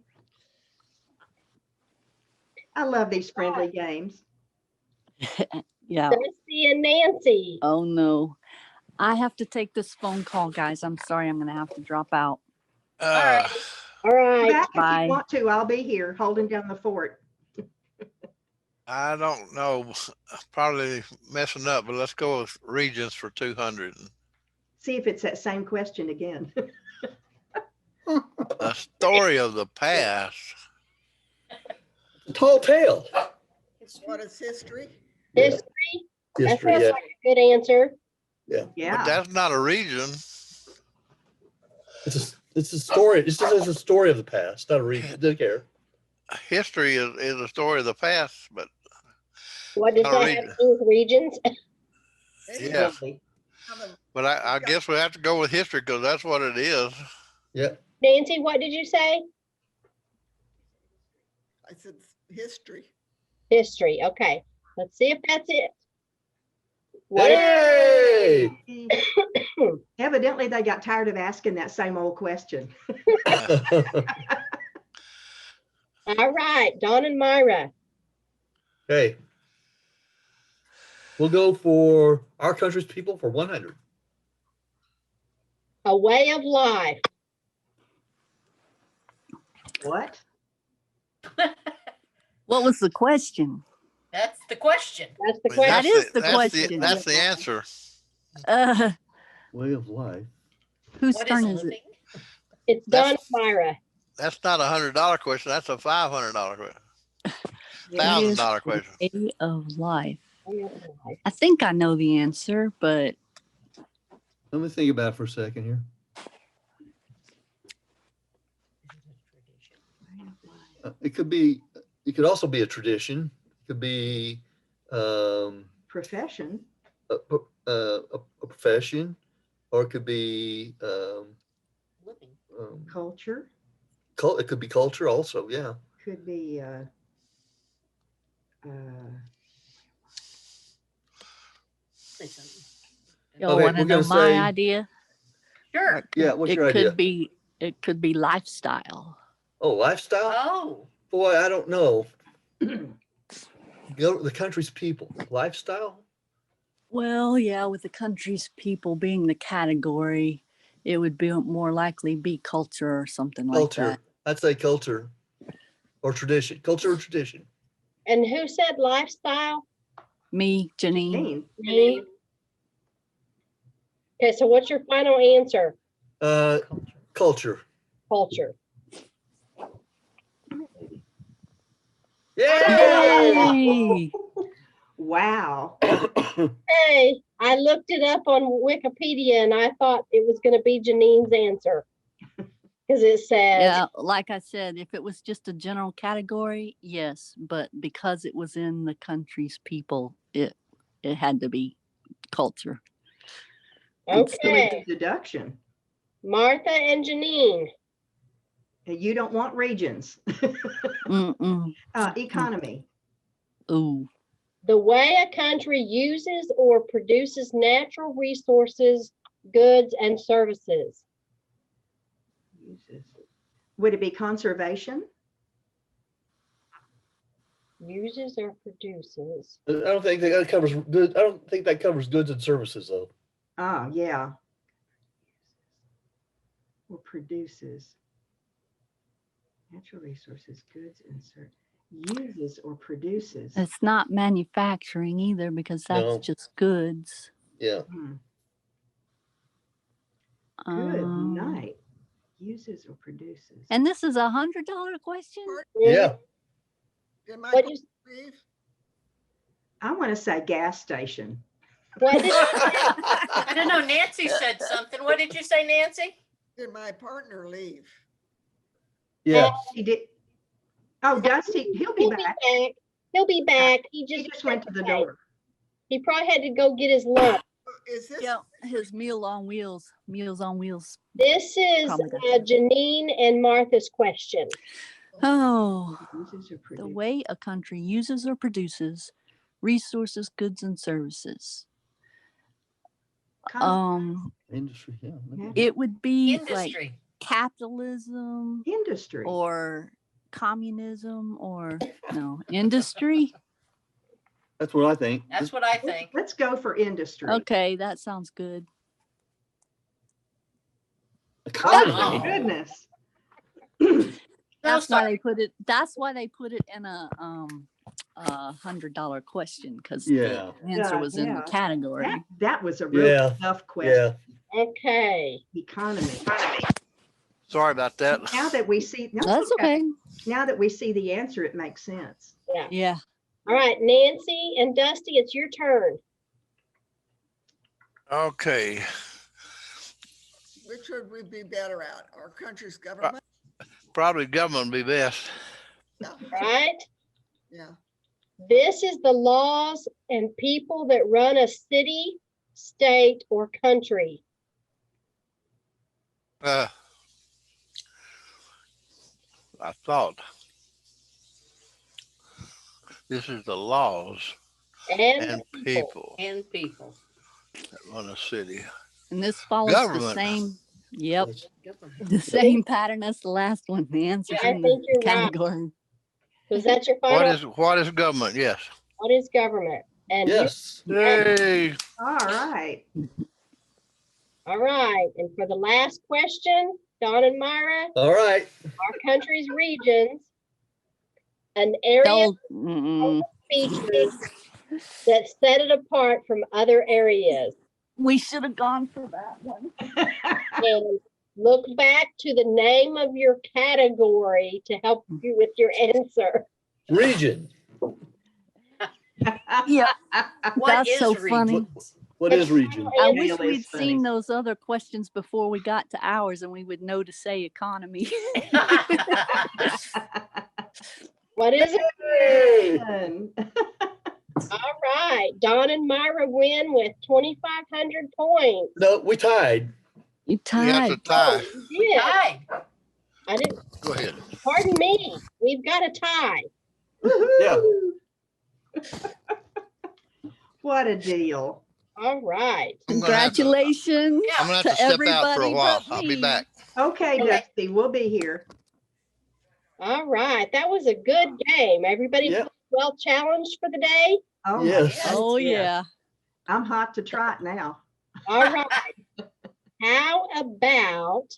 Speaker 1: I love these friendly games.
Speaker 4: Yeah.
Speaker 2: Dusty and Nancy.
Speaker 4: Oh no. I have to take this phone call, guys. I'm sorry. I'm going to have to drop out.
Speaker 6: Uh,
Speaker 2: All right.
Speaker 1: Back if
Speaker 4: Bye.
Speaker 1: you want to, I'll be here holding down the fort.
Speaker 6: I don't know, probably messing up, but let's go with regions for 200.
Speaker 1: See if it's that same question again.
Speaker 6: A story of the past.
Speaker 5: Tall tale.
Speaker 8: What is history?
Speaker 5: Yeah.
Speaker 2: History. That
Speaker 5: History,
Speaker 2: sounds
Speaker 5: yeah.
Speaker 2: like a good answer.
Speaker 6: But
Speaker 1: Yeah.
Speaker 6: that's not a region.
Speaker 5: It's a story. It just says a story of the past, not a reason. Didn't care.
Speaker 6: History is a story of the past, but
Speaker 2: What does
Speaker 6: Not
Speaker 2: that
Speaker 6: region.
Speaker 2: have to do with regions?
Speaker 6: yeah.
Speaker 1: Absolutely.
Speaker 6: But I guess we have to go with history because that's what it is.
Speaker 5: Yeah.
Speaker 2: Nancy, what did you say?
Speaker 8: I said history.
Speaker 2: History. Okay. Let's see if that's it. What is
Speaker 5: Hey!
Speaker 1: Evidently, they got tired of asking that same old question.
Speaker 2: all right, Dawn and Myra.
Speaker 5: Okay. We'll go for our country's people for 100.
Speaker 2: A way of life.
Speaker 1: What?
Speaker 4: What was the question?
Speaker 7: That's the question.
Speaker 2: That's the
Speaker 6: I mean,
Speaker 2: question.
Speaker 4: That is the
Speaker 6: that's
Speaker 4: question.
Speaker 6: That's the answer.
Speaker 5: Way of life.
Speaker 4: Whose
Speaker 7: What
Speaker 4: turn
Speaker 7: is
Speaker 4: is it?
Speaker 7: living?
Speaker 2: It's Dawn and
Speaker 6: That's-
Speaker 2: Myra.
Speaker 6: That's not $100 question. That's a $500 question.
Speaker 1: Yeah.
Speaker 4: What is
Speaker 6: $1,000
Speaker 4: the
Speaker 6: question.
Speaker 4: way of life?
Speaker 2: Way of life.
Speaker 4: I think I know the answer, but
Speaker 5: Let me think about it for a second here. It could also be a tradition. It could be
Speaker 1: Profession.
Speaker 5: a profession, or it could be
Speaker 7: Living.
Speaker 1: Culture.
Speaker 5: it could be culture also. Yeah.
Speaker 1: Could be
Speaker 7: Say something.
Speaker 4: y'all
Speaker 5: Okay,
Speaker 4: want to
Speaker 5: we're
Speaker 4: know
Speaker 5: gonna
Speaker 4: my
Speaker 5: say-
Speaker 4: idea?
Speaker 7: Sure.
Speaker 5: Yeah. What's
Speaker 4: it
Speaker 5: your
Speaker 4: could
Speaker 5: idea?
Speaker 4: be lifestyle.
Speaker 5: Oh, lifestyle.
Speaker 7: Oh,
Speaker 5: Boy, I don't know. Go the country's people. Lifestyle.
Speaker 4: Well, yeah, with the country's people being the category, it would be more likely be culture or something like
Speaker 5: Culture.
Speaker 4: that.
Speaker 5: I'd say culture or tradition. Culture or tradition.
Speaker 2: And who said lifestyle?
Speaker 4: Me, Janine.
Speaker 1: Janine.
Speaker 2: Me. Okay, so what's your final answer?
Speaker 5: Culture.
Speaker 2: Culture.
Speaker 5: Yeah.
Speaker 4: Yay!
Speaker 1: Wow.
Speaker 2: Hey, I looked it up on Wikipedia and I thought it was going to be Janine's answer. Because it says,
Speaker 4: Yeah, like I said, if it was just a general category, yes, but because it was in the country's people, it had to be culture.
Speaker 2: okay,
Speaker 1: Deduction.
Speaker 2: Martha and Janine.
Speaker 1: You don't want regions.
Speaker 4: Mm-mm.
Speaker 1: Economy.
Speaker 4: Ooh.
Speaker 2: The way a country uses or produces natural resources, goods, and services.
Speaker 1: Would it be conservation?
Speaker 2: Uses or produces.
Speaker 5: I don't think that covers good. I don't think that covers goods and services though.
Speaker 1: Oh, yeah. Or produces. Natural resources, goods, and uses or produces.
Speaker 4: It's not manufacturing either because that's
Speaker 5: No.
Speaker 4: just goods.
Speaker 5: Yeah.
Speaker 1: Good
Speaker 4: Um,
Speaker 1: night. Uses or produces.
Speaker 4: And this is $100 question?
Speaker 5: Yeah.
Speaker 8: Did my
Speaker 2: What is,
Speaker 8: leave?
Speaker 1: I want to say gas station.
Speaker 2: what did,
Speaker 7: I don't know. Nancy said something. What did you say, Nancy?
Speaker 8: Did my partner leave?
Speaker 5: Yeah.
Speaker 1: He did. Oh, does he? He'll be
Speaker 2: he'll
Speaker 1: back.
Speaker 2: He'll be back. He
Speaker 1: He
Speaker 2: just
Speaker 1: just went to the door.
Speaker 2: He probably had to go get his lunch.
Speaker 8: Is this?
Speaker 4: Yeah, his Meals on Wheels.
Speaker 2: This is
Speaker 4: Probably got
Speaker 2: Janine and Martha's question.
Speaker 4: Oh,
Speaker 1: Uses or
Speaker 4: the
Speaker 1: produces.
Speaker 4: way a country uses or produces resources, goods, and services.
Speaker 5: Industry, yeah.
Speaker 1: Yeah.
Speaker 4: It would be like
Speaker 7: Industry.
Speaker 4: capitalism
Speaker 1: Industry.
Speaker 4: or communism or no industry.
Speaker 5: That's what I think.
Speaker 7: That's what I think.
Speaker 1: Let's go for industry.
Speaker 4: Okay, that sounds good.
Speaker 1: Oh
Speaker 5: Economy.
Speaker 1: my goodness.
Speaker 4: That's
Speaker 7: No,
Speaker 4: why they put it. That's why they put it in a $100 question because
Speaker 5: Yeah.
Speaker 4: the answer was in the
Speaker 1: Yeah.
Speaker 4: category.
Speaker 1: That was a really
Speaker 5: Yeah.
Speaker 1: tough question.
Speaker 5: Yeah.
Speaker 2: Okay.
Speaker 1: Economy.
Speaker 6: Sorry about that.
Speaker 1: Now that we see, no, it's
Speaker 4: That's okay.
Speaker 1: Now that we see the answer, it makes sense.
Speaker 2: Yeah.
Speaker 4: Yeah.
Speaker 2: All right, Nancy and Dusty, it's your turn.
Speaker 6: Okay.
Speaker 8: Which would we be better at? Our country's government?
Speaker 6: Probably government would be best.
Speaker 8: No.
Speaker 2: All right.
Speaker 8: Yeah.
Speaker 2: This is the laws and people that run a city, state, or country.
Speaker 6: I thought this is the laws
Speaker 2: And
Speaker 6: and
Speaker 2: people.
Speaker 6: people
Speaker 7: And people.
Speaker 6: that run a city.
Speaker 4: And this follows the
Speaker 6: Government.
Speaker 4: same. Yep.
Speaker 7: Government.
Speaker 4: The same pattern as the last one. The answer's
Speaker 2: I
Speaker 4: in the
Speaker 2: think you're right.
Speaker 4: category.
Speaker 2: Was that your final?
Speaker 6: What is government? Yes.
Speaker 2: What is government? And you-
Speaker 5: Yes.
Speaker 6: Yay.
Speaker 1: All right.
Speaker 2: all right. And for the last question, Don and Myra,
Speaker 5: All right.
Speaker 2: our country's regions, an area
Speaker 4: Don't- mm-mm.
Speaker 2: features that set it apart from other areas.
Speaker 4: We should have gone for that one.
Speaker 2: And look back to the name of your category to help you with your answer.
Speaker 5: Region.
Speaker 4: Yeah.
Speaker 7: What
Speaker 4: That's
Speaker 7: is
Speaker 4: so
Speaker 7: region?
Speaker 4: funny.
Speaker 5: What is region?
Speaker 4: I
Speaker 1: It
Speaker 4: wish
Speaker 1: really
Speaker 4: we'd
Speaker 1: is funny.
Speaker 4: seen those other questions before we got to ours and we would know to say economy.
Speaker 2: What is it?
Speaker 5: Hey.
Speaker 2: All right. Don and Myra win with 2,500 points.
Speaker 5: No, we tied.
Speaker 4: You
Speaker 6: You have to
Speaker 4: tied.
Speaker 6: tie.
Speaker 2: Yeah.
Speaker 7: Hi.
Speaker 2: I didn't,
Speaker 6: Go ahead.
Speaker 2: pardon me. We've got a tie.
Speaker 5: Yeah.
Speaker 1: What a deal.
Speaker 2: All right.
Speaker 6: I'm gonna have to-
Speaker 4: Congratulations
Speaker 6: I'm gonna have
Speaker 4: to
Speaker 6: to step out for a
Speaker 4: everybody
Speaker 6: while.
Speaker 4: but
Speaker 6: I'll be
Speaker 4: me.
Speaker 6: back.
Speaker 1: Okay,
Speaker 2: Okay.
Speaker 1: Dusty, we'll be here.
Speaker 2: All right. That was a good game. Everybody
Speaker 5: Yep.
Speaker 2: feel well challenged for the day?
Speaker 1: Oh, my
Speaker 5: Yes.
Speaker 1: goodness,
Speaker 4: Oh
Speaker 1: yes.
Speaker 4: yeah.
Speaker 1: I'm hot to trot now.
Speaker 2: All right. How about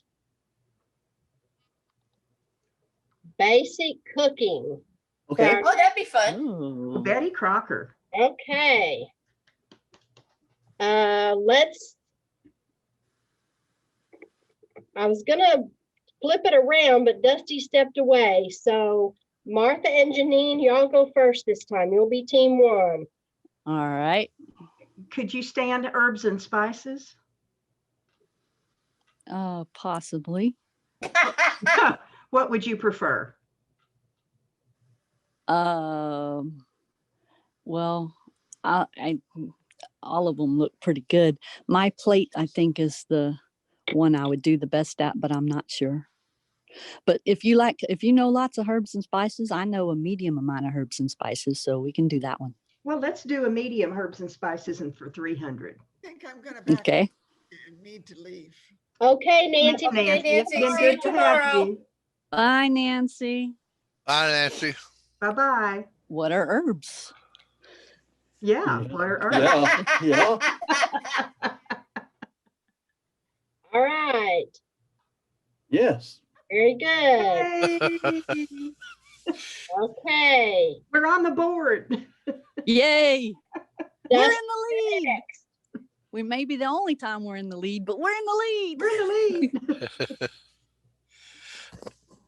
Speaker 2: basic cooking?
Speaker 5: Okay.
Speaker 7: Oh, that'd be fun.
Speaker 4: Ooh.
Speaker 1: Betty Crocker.
Speaker 2: Okay. I was gonna flip it around, but Dusty stepped away. So Martha and Janine, y'all go first this time. You'll be team one.
Speaker 4: All right.
Speaker 1: Could you stand herbs and spices?
Speaker 4: Possibly.
Speaker 1: What would you prefer?
Speaker 4: Well, I all of them look pretty good. My plate, I think, is the one I would do the best at, but I'm not sure. But if you know lots of herbs and spices, I know a medium amount of herbs and spices, so we can do that one.
Speaker 1: Well, let's do a medium herbs and spices and for 300.
Speaker 8: I think I'm gonna back
Speaker 4: Okay.
Speaker 8: and need to leave.
Speaker 2: Okay, Nancy.
Speaker 1: Nancy,
Speaker 7: Nancy,
Speaker 1: it's been
Speaker 7: see
Speaker 1: good
Speaker 7: you
Speaker 1: to have
Speaker 7: tomorrow.
Speaker 1: you.
Speaker 4: Bye, Nancy.
Speaker 6: Bye, Nancy.
Speaker 1: Bye-bye.
Speaker 4: What are herbs?
Speaker 1: Yeah,
Speaker 5: Yeah.
Speaker 1: what are herbs?
Speaker 5: Yeah. Yeah.
Speaker 2: All right.
Speaker 5: Yes.
Speaker 2: Very good.
Speaker 1: Yay.
Speaker 2: Okay.
Speaker 1: We're on the board.
Speaker 4: Yay! We're in
Speaker 2: Dusty
Speaker 4: the lead.
Speaker 2: next.
Speaker 4: We may be the only time we're in the lead, but we're in the lead.
Speaker 1: We're in the lead.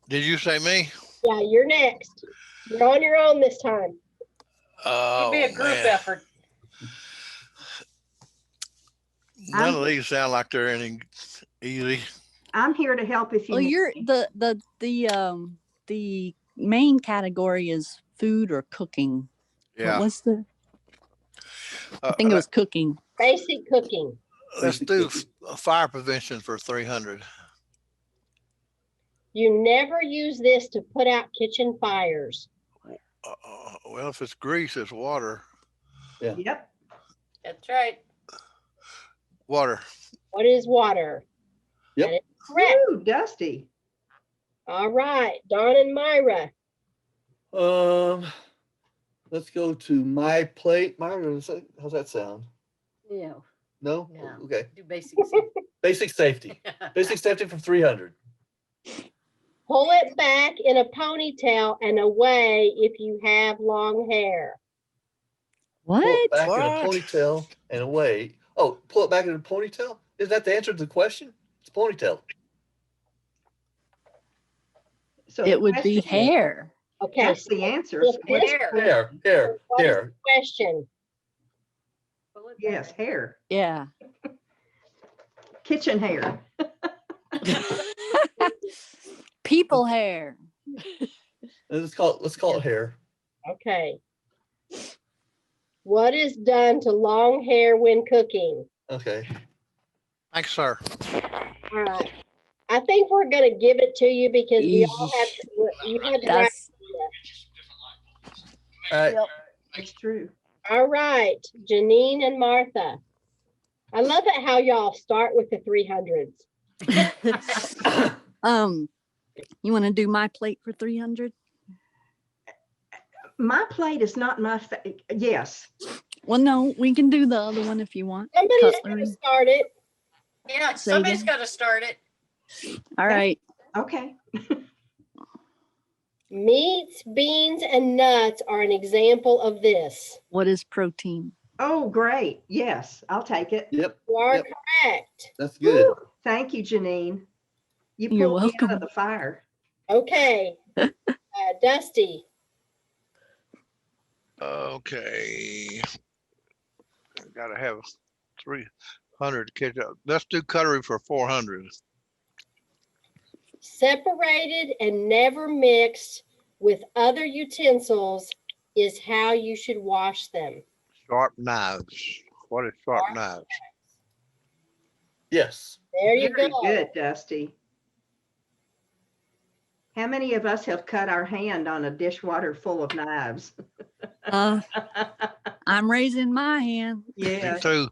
Speaker 6: Did you say me?
Speaker 2: Yeah, you're next. You're on your own this time.
Speaker 6: Oh,
Speaker 7: It'd be a group
Speaker 6: man.
Speaker 7: effort.
Speaker 6: None of these sound like they're any easy.
Speaker 1: I'm here to help if you
Speaker 4: Well,
Speaker 1: need
Speaker 4: you're
Speaker 1: me.
Speaker 4: the main category is food or cooking.
Speaker 6: Yeah.
Speaker 4: What was I think it was cooking.
Speaker 2: Basic cooking.
Speaker 6: Let's do fire prevention for 300.
Speaker 2: You never use this to put out kitchen fires.
Speaker 6: Well, if it's grease, it's water.
Speaker 1: Yep.
Speaker 7: That's right.
Speaker 6: Water.
Speaker 2: What is water?
Speaker 5: Yep.
Speaker 2: That is correct.
Speaker 1: Ooh, Dusty.
Speaker 2: All right, Dawn and Myra.
Speaker 5: Let's go to my plate. Myra, how's that sound?
Speaker 7: Yeah.
Speaker 5: No?
Speaker 7: No.
Speaker 5: Okay.
Speaker 7: Do basic safety.
Speaker 5: Basic safety. Basic safety for 300.
Speaker 2: Pull it back in a ponytail and away if you have long hair.
Speaker 5: Pull it
Speaker 4: What?
Speaker 5: back in a
Speaker 6: What?
Speaker 5: ponytail and away. Oh, pull it back in a ponytail? Is that the answer to the question? It's ponytail.
Speaker 1: So the
Speaker 4: It would be
Speaker 1: question is-
Speaker 4: hair.
Speaker 2: Okay,
Speaker 1: That's
Speaker 2: so
Speaker 1: the answer.
Speaker 2: Well,
Speaker 1: So what's-
Speaker 7: Hair.
Speaker 5: Hair.
Speaker 2: what is the question?
Speaker 1: Yes, hair.
Speaker 4: Yeah.
Speaker 1: Kitchen hair.
Speaker 4: People hair.
Speaker 5: Let's call it hair.
Speaker 2: Okay. What is done to long hair when cooking?
Speaker 5: Okay.
Speaker 6: Thanks, sir.
Speaker 2: All right. I think we're gonna give it to you because we all had, you had the right
Speaker 4: That's
Speaker 5: All right.
Speaker 1: It's true.
Speaker 2: All right, Janine and Martha. I love it how y'all start with the 300s.
Speaker 4: you want to do my plate for 300?
Speaker 1: My plate is not my, yes.
Speaker 4: Well, no, we can do the other one if you want.
Speaker 2: Somebody's
Speaker 4: Cutlery.
Speaker 2: gonna start it.
Speaker 7: Yeah,
Speaker 4: Say
Speaker 7: somebody's
Speaker 4: again?
Speaker 7: got to start it.
Speaker 4: All right.
Speaker 1: Okay.
Speaker 2: Meats, beans, and nuts are an example of this.
Speaker 4: What is protein?
Speaker 1: Oh, great. Yes, I'll take it.
Speaker 5: Yep.
Speaker 2: You are
Speaker 5: Yep.
Speaker 2: correct.
Speaker 5: That's good.
Speaker 1: Woo. Thank you, Janine. You
Speaker 4: You're
Speaker 1: pulled me out
Speaker 4: welcome.
Speaker 1: of the fire.
Speaker 2: Okay. Dusty.
Speaker 6: Okay. Gotta have 300 to catch up. Let's do cutlery for 400.
Speaker 2: Separated and never mixed with other utensils is how you should wash them.
Speaker 6: Sharp knives. What is sharp knives?
Speaker 5: Yes.
Speaker 2: There you
Speaker 1: Very
Speaker 2: go.
Speaker 1: good, Dusty. How many of us have cut our hand on a dishwater full of knives?
Speaker 4: I'm raising my hand.
Speaker 1: Yeah,
Speaker 6: Me too.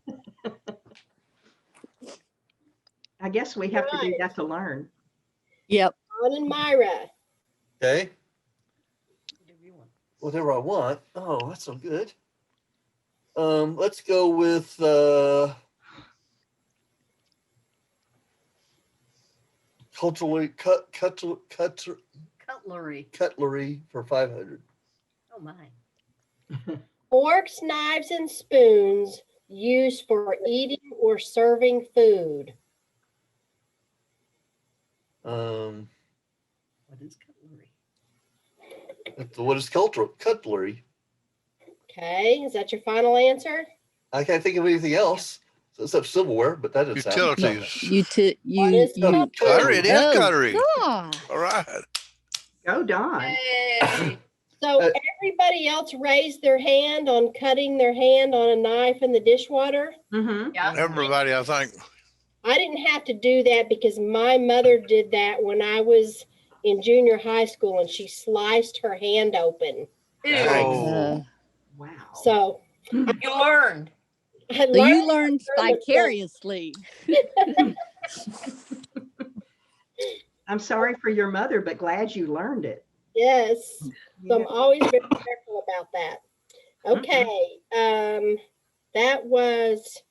Speaker 1: I guess we have to do that to learn.
Speaker 4: Yep.
Speaker 2: Dawn and Myra.
Speaker 5: Okay. Whatever I want. Oh, that's so good. Let's go with cutlery for 500.
Speaker 7: Oh, my.
Speaker 2: Forks, knives, and spoons used for eating or serving food.
Speaker 7: What is cutlery?
Speaker 5: What is cutlery?
Speaker 2: Okay, is that your final answer?
Speaker 5: I can't think of anything else except silverware, but that doesn't sound.
Speaker 6: Utilities.
Speaker 2: What is cutlery?
Speaker 6: Cutlery, it is
Speaker 4: Oh,
Speaker 6: cutlery.
Speaker 4: God.
Speaker 6: All right.
Speaker 1: Go, Dawn.
Speaker 7: Yay.
Speaker 2: So
Speaker 5: Uh,
Speaker 2: everybody else raised their hand on cutting their hand on a knife in the dishwater?
Speaker 1: Mm-hmm.
Speaker 7: Yeah.
Speaker 6: Everybody, I think.
Speaker 2: I didn't have to do that because my mother did that when I was in junior high school and she sliced her hand open.
Speaker 7: Ew.
Speaker 6: Oh.
Speaker 1: Wow.
Speaker 2: So
Speaker 7: You learned.
Speaker 2: I
Speaker 4: So
Speaker 2: learned
Speaker 4: you learned
Speaker 2: from the
Speaker 4: vicariously.
Speaker 1: I'm sorry for your mother, but glad you learned it.
Speaker 2: yes. So I'm
Speaker 1: Yeah.
Speaker 2: always very careful about that. Okay. That was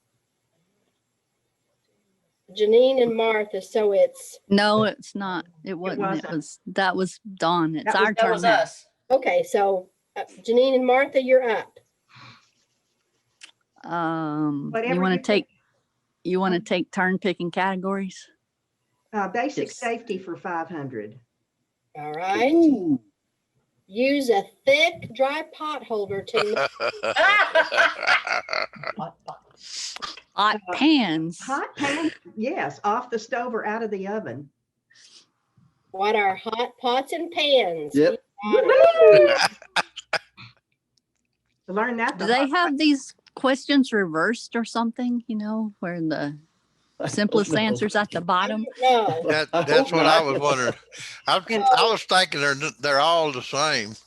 Speaker 2: Janine and Martha. So it's
Speaker 4: No, it's not. It wasn't. That was Dawn. It's
Speaker 1: That was-
Speaker 4: our
Speaker 7: That
Speaker 4: turn.
Speaker 7: was
Speaker 4: now.
Speaker 7: us.
Speaker 2: okay. So Janine and Martha, you're up.
Speaker 1: Whatever
Speaker 4: You want
Speaker 1: you
Speaker 4: to take? You want to take turn picking categories?
Speaker 1: Basic
Speaker 4: Yes.
Speaker 1: safety for 500.
Speaker 2: All right.
Speaker 5: Ooh.
Speaker 2: Use a thick, dry pot holder to
Speaker 4: Hot pans.
Speaker 1: Hot pan, yes, off the stove or out of the oven.
Speaker 2: what are hot pots and pans?
Speaker 5: Yep.
Speaker 2: You got it.
Speaker 1: To learn that.
Speaker 4: Do
Speaker 1: the
Speaker 4: they
Speaker 1: hot-
Speaker 4: have these questions reversed or something? You know, where the simplest
Speaker 5: No.
Speaker 4: answers at the bottom.
Speaker 2: No,
Speaker 5: I
Speaker 6: That's
Speaker 5: hope
Speaker 6: what I
Speaker 5: not.
Speaker 6: was wondering. I was thinking they're all the same.
Speaker 2: so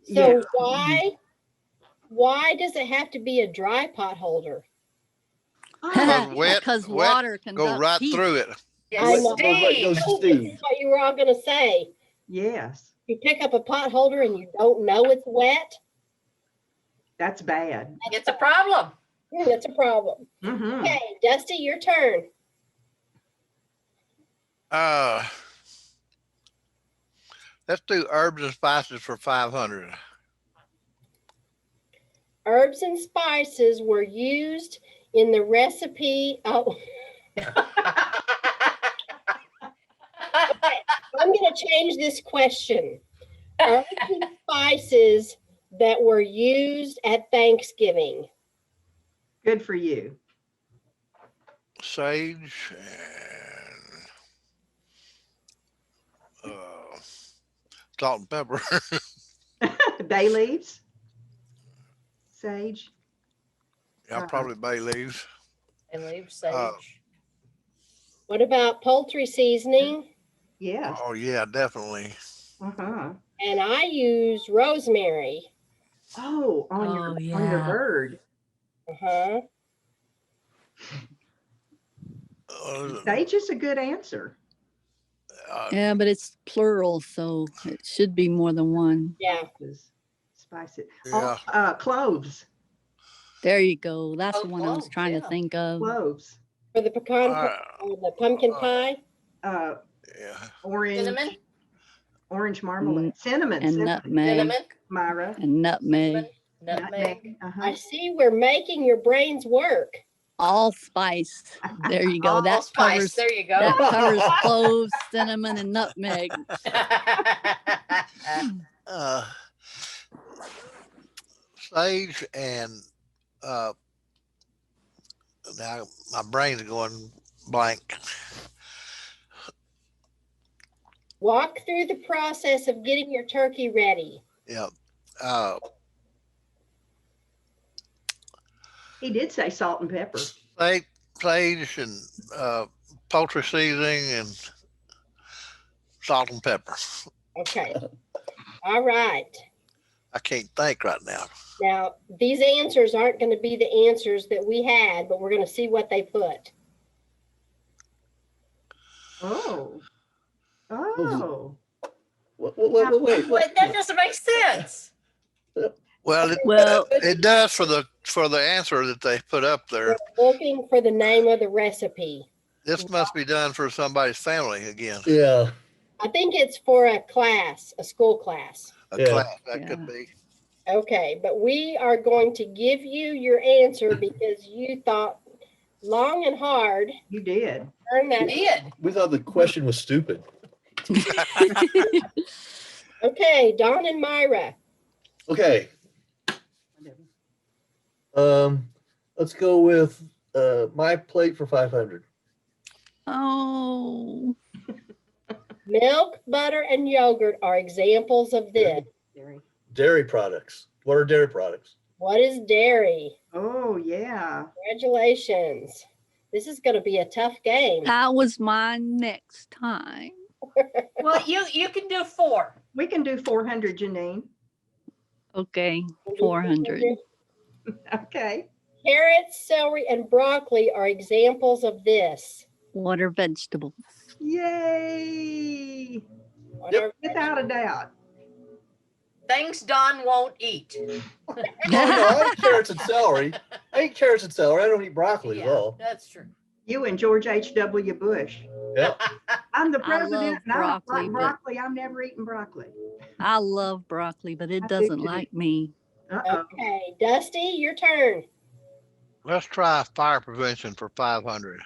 Speaker 1: Yeah.
Speaker 2: why does it have to be a dry pot holder?
Speaker 6: Because wet,
Speaker 4: Because
Speaker 6: wet
Speaker 4: water
Speaker 6: go
Speaker 4: conducts
Speaker 6: right
Speaker 4: heat.
Speaker 6: through it.
Speaker 2: I
Speaker 7: Yes,
Speaker 2: know.
Speaker 7: Steve.
Speaker 2: This is what you were all gonna say.
Speaker 1: Yes,
Speaker 2: You pick up a pot holder and you don't know it's wet,
Speaker 1: that's bad.
Speaker 7: It's a problem.
Speaker 2: that's a problem.
Speaker 1: Mhm.
Speaker 2: Okay, Dusty, your turn.
Speaker 6: Let's do herbs and spices for 500.
Speaker 2: Herbs and spices were used in the recipe. Oh, I'm gonna change this question. Herbs and spices that were used at Thanksgiving.
Speaker 1: Good for you.
Speaker 6: Sage and salt and pepper.
Speaker 1: Bay leaves, sage.
Speaker 6: Yeah, probably bay leaves.
Speaker 7: And leave sage.
Speaker 2: What about poultry seasoning?
Speaker 1: Yes.
Speaker 6: Oh yeah, definitely.
Speaker 1: Uh-huh.
Speaker 2: And I use rosemary.
Speaker 1: Oh, on
Speaker 4: Oh,
Speaker 1: your
Speaker 4: yeah.
Speaker 1: bird.
Speaker 2: Uh-huh.
Speaker 1: Sage is a good answer.
Speaker 4: Yeah, but it's plural, so it should be more than one.
Speaker 2: Yeah.
Speaker 1: Spice it.
Speaker 6: Yeah.
Speaker 1: Oh, cloves.
Speaker 4: There you go. That's
Speaker 7: Oh,
Speaker 4: the one I was
Speaker 7: cloves,
Speaker 4: trying to
Speaker 7: yeah.
Speaker 4: think of.
Speaker 1: Cloves.
Speaker 2: For the pecan, or the pumpkin pie.
Speaker 1: Uh,
Speaker 6: Yeah.
Speaker 1: orange.
Speaker 7: Cinnamon.
Speaker 1: Orange marmalade. Cinnamon.
Speaker 4: And
Speaker 1: cinnamon.
Speaker 4: nutmeg.
Speaker 7: Cinnamon.
Speaker 1: Myra.
Speaker 4: And nutmeg.
Speaker 7: Nutmeg.
Speaker 1: Uh-huh.
Speaker 2: I see we're making your brains work.
Speaker 4: All spice. There you go.
Speaker 1: All
Speaker 4: That
Speaker 7: Spice.
Speaker 4: covers
Speaker 7: There you go.
Speaker 4: that covers cloves, cinnamon, and nutmeg.
Speaker 6: Sage and now my brain's going blank.
Speaker 2: Walk through the process of getting your turkey ready.
Speaker 6: Yeah.
Speaker 1: He did say salt and pepper.
Speaker 6: Sage and poultry seasoning and salt and pepper.
Speaker 2: Okay. All right.
Speaker 6: I can't think right now.
Speaker 2: Now, these answers aren't going to be the answers that we had, but we're going to see what they put.
Speaker 1: Oh. Oh.
Speaker 5: Wait.
Speaker 7: Wait, that doesn't make sense.
Speaker 6: Well,
Speaker 4: Well,
Speaker 6: it does for the answer that they put up there.
Speaker 2: We're looking for the name of the recipe.
Speaker 6: This must be done for somebody's family again.
Speaker 5: Yeah.
Speaker 2: I think it's for a class, a school class.
Speaker 6: A
Speaker 5: Yeah.
Speaker 6: class that
Speaker 4: Yeah.
Speaker 6: could be.
Speaker 2: Okay, but we are going to give you your answer because you thought long and hard.
Speaker 1: You did.
Speaker 2: Earn that.
Speaker 7: Did.
Speaker 5: We thought the question was stupid.
Speaker 2: Okay, Dawn and Myra.
Speaker 5: Okay. Let's go with my plate for 500.
Speaker 4: oh,
Speaker 2: Milk, butter, and yogurt are examples of this.
Speaker 5: Dairy products. What are dairy products?
Speaker 2: What is dairy?
Speaker 1: Oh, yeah.
Speaker 2: Congratulations. This is going to be a tough game.
Speaker 4: how was mine next time?
Speaker 7: Well, you can do 4.
Speaker 1: We can do 400, Janine.
Speaker 4: Okay, 400.
Speaker 1: Okay.
Speaker 2: Carrots, celery, and broccoli are examples of this.
Speaker 4: What are vegetables?
Speaker 1: Yay.
Speaker 2: What are-
Speaker 1: Without a doubt.
Speaker 7: Things Don won't eat.
Speaker 5: Oh, no, I eat carrots and celery. I eat carrots and celery. I don't eat broccoli at
Speaker 7: Yeah,
Speaker 5: all.
Speaker 7: that's true.
Speaker 1: You and George H.W. Bush.
Speaker 5: Yeah.
Speaker 1: I'm the
Speaker 4: I
Speaker 1: president.
Speaker 4: love
Speaker 1: and I don't
Speaker 4: broccoli,
Speaker 1: like
Speaker 4: but-
Speaker 1: broccoli. I'm never eating broccoli.
Speaker 4: I love broccoli, but it
Speaker 1: I do
Speaker 4: doesn't
Speaker 1: too.
Speaker 4: like me.
Speaker 1: Uh-oh.
Speaker 2: Okay, Dusty, your turn.
Speaker 6: Let's try fire prevention for 500.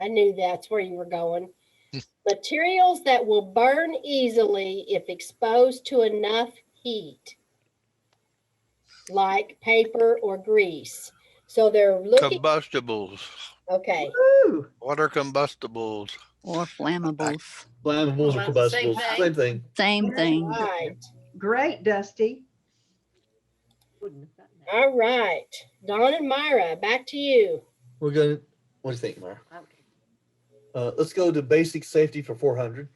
Speaker 2: I knew that's where you were going. Materials that will burn easily if exposed to enough heat, like paper or grease. So they're looking,
Speaker 6: Combustibles.
Speaker 2: okay,
Speaker 1: Woo.
Speaker 6: What are combustibles?
Speaker 4: Or flammables.
Speaker 5: Flammables or
Speaker 7: Well, that's the same
Speaker 5: combustibles.
Speaker 7: thing.
Speaker 5: Same thing.
Speaker 4: Same thing.
Speaker 2: right,
Speaker 1: Great, Dusty.
Speaker 2: all right. Dawn and Myra, back to you.
Speaker 5: We're going to, what do you think, Mara? Let's go to basic safety for 400.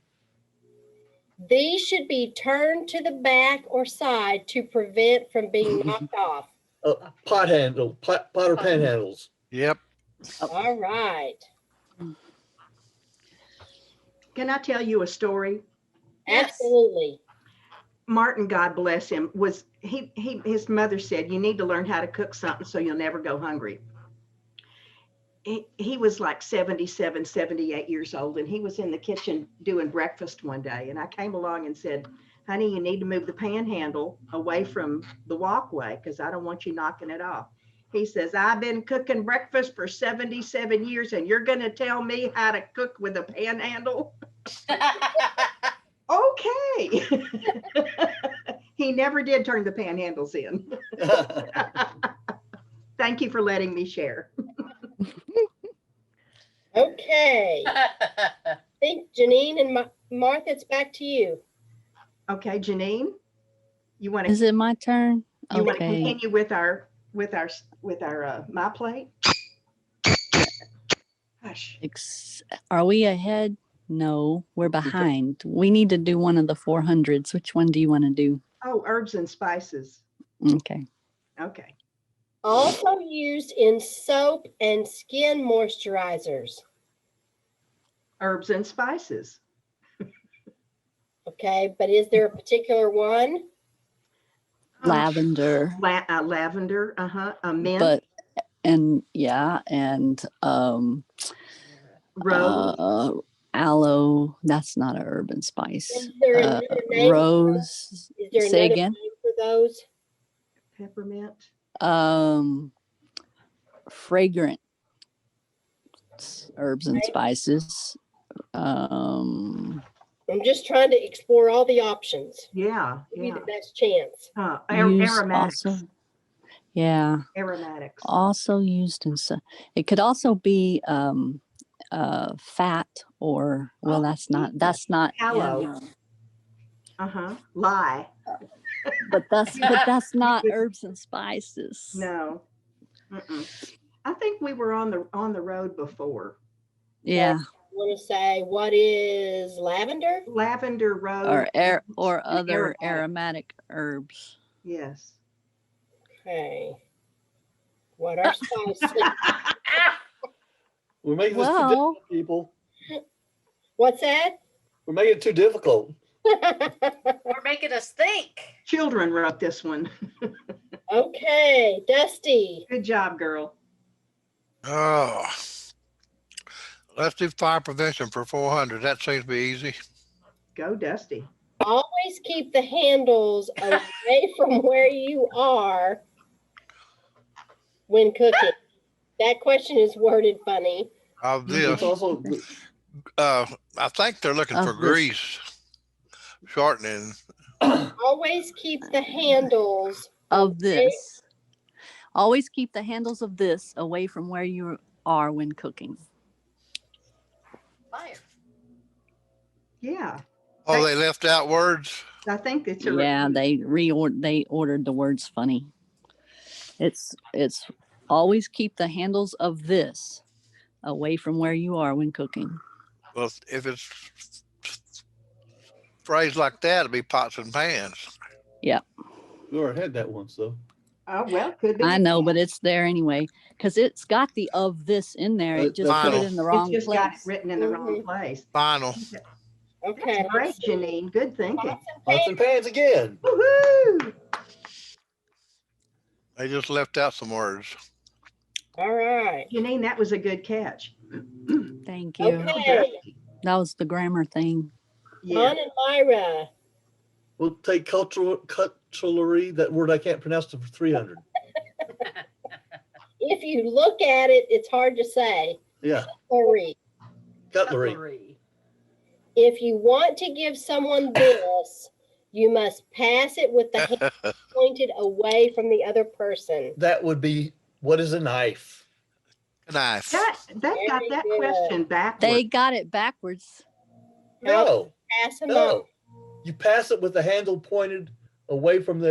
Speaker 2: These should be turned to the back or side to prevent from being knocked off.
Speaker 5: Pot or pan handles.
Speaker 6: Yep.
Speaker 2: All right.
Speaker 1: Can I tell you a story?
Speaker 7: Yes.
Speaker 2: Absolutely.
Speaker 1: Martin, God bless him, his mother said, you need to learn how to cook something so you'll never go hungry. He was like 77, 78 years old, and he was in the kitchen doing breakfast one day. And I came along and said, honey, you need to move the panhandle away from the walkway because I don't want you knocking it off. He says, I've been cooking breakfast for 77 years and you're going to tell me how to cook with a panhandle? Okay. He never did turn the panhandles in. Thank you for letting me share.
Speaker 2: Okay. I think Janine and Martha, it's back to you.
Speaker 1: Okay, Janine, you want
Speaker 4: Is
Speaker 1: to
Speaker 4: it my turn? Okay.
Speaker 1: continue with our my plate? Hush.
Speaker 4: Are we ahead? No, we're behind. We need to do one of the 400s. Which one do you want to do?
Speaker 1: Oh, herbs and spices.
Speaker 4: Okay.
Speaker 1: Okay.
Speaker 2: Also used in soap and skin moisturizers.
Speaker 1: Herbs and spices.
Speaker 2: Okay, but is there a particular one?
Speaker 4: Lavender.
Speaker 1: Lavender, mint,
Speaker 4: But and
Speaker 1: rose,
Speaker 4: aloe. That's not an herb and spice.
Speaker 2: Is there another name?
Speaker 4: Rose.
Speaker 2: Is there
Speaker 4: Say
Speaker 2: another
Speaker 4: again.
Speaker 2: name for those?
Speaker 1: peppermint.
Speaker 4: Fragrant herbs and spices.
Speaker 2: I'm just trying to explore all the options.
Speaker 1: Yeah,
Speaker 2: Give you
Speaker 1: yeah.
Speaker 2: the best chance.
Speaker 1: Aromatics.
Speaker 4: Also, yeah.
Speaker 1: Aromatics.
Speaker 4: Also used in it could also be fat or that's not
Speaker 1: Aloe. Lye.
Speaker 4: but that's not herbs and spices.
Speaker 1: No. I think we were on the road before.
Speaker 4: Yeah.
Speaker 2: I want to say, what is lavender?
Speaker 1: Lavender, rose,
Speaker 4: or other
Speaker 1: aromatic.
Speaker 4: aromatic herbs.
Speaker 1: Yes.
Speaker 2: Okay. What are spices?
Speaker 5: We're making this too
Speaker 4: Well-
Speaker 5: difficult, people.
Speaker 2: What's that?
Speaker 5: We're making it too difficult.
Speaker 7: Or making us think.
Speaker 1: Children wrote this one.
Speaker 2: Okay, Dusty.
Speaker 1: Good job, girl.
Speaker 6: Oh, let's do fire prevention for 400. That seems to be easy.
Speaker 1: Go, Dusty.
Speaker 2: Always keep the handles away from where you are when cooking. That question is worded funny.
Speaker 6: Of
Speaker 5: It's
Speaker 6: this,
Speaker 5: also,
Speaker 6: I think they're looking
Speaker 4: Of
Speaker 6: for
Speaker 4: this.
Speaker 6: grease shortening.
Speaker 2: Always keep the handles.
Speaker 4: Of this. Always keep the handles of this away from where you are when cooking.
Speaker 7: Fire.
Speaker 1: Yeah.
Speaker 6: Oh, they left out words.
Speaker 1: I think it's
Speaker 4: Yeah, they ordered the words funny. It's always keep the handles of this away from where you are when cooking.
Speaker 6: Well, if it's phrased like that, it'd be pots and pans.
Speaker 5: we already had that once, though.
Speaker 1: Oh, well, could be.
Speaker 4: I know, but it's there anyway because it's got the of this in there. It just put it in the wrong
Speaker 1: It's just got it
Speaker 4: place.
Speaker 1: written in the wrong place.
Speaker 6: Final.
Speaker 2: Okay.
Speaker 1: That's great, Janine. Good thinking.
Speaker 5: Pots and pans again.
Speaker 1: Woohoo!
Speaker 6: They just left out some words.
Speaker 2: All right.
Speaker 1: Janine, that was a good catch.
Speaker 4: Thank you.
Speaker 2: Okay.
Speaker 4: That was the grammar thing.
Speaker 1: Yeah.
Speaker 2: Mon and Myra.
Speaker 5: We'll take cutlery, that word I can't pronounce, for 300.
Speaker 2: If you look at it, it's hard to say.
Speaker 5: Yeah,
Speaker 2: Cutlery.
Speaker 5: cutlery.
Speaker 2: If you want to give someone this, you must pass it with the hand pointed away from the other person.
Speaker 5: That would be, what is a knife?
Speaker 6: Knife.
Speaker 1: That got
Speaker 2: Very
Speaker 1: that
Speaker 2: good.
Speaker 1: question backwards.
Speaker 4: They got it backwards.
Speaker 5: No,
Speaker 2: Pass them
Speaker 5: no.
Speaker 2: up.
Speaker 5: You pass it with the handle pointed away from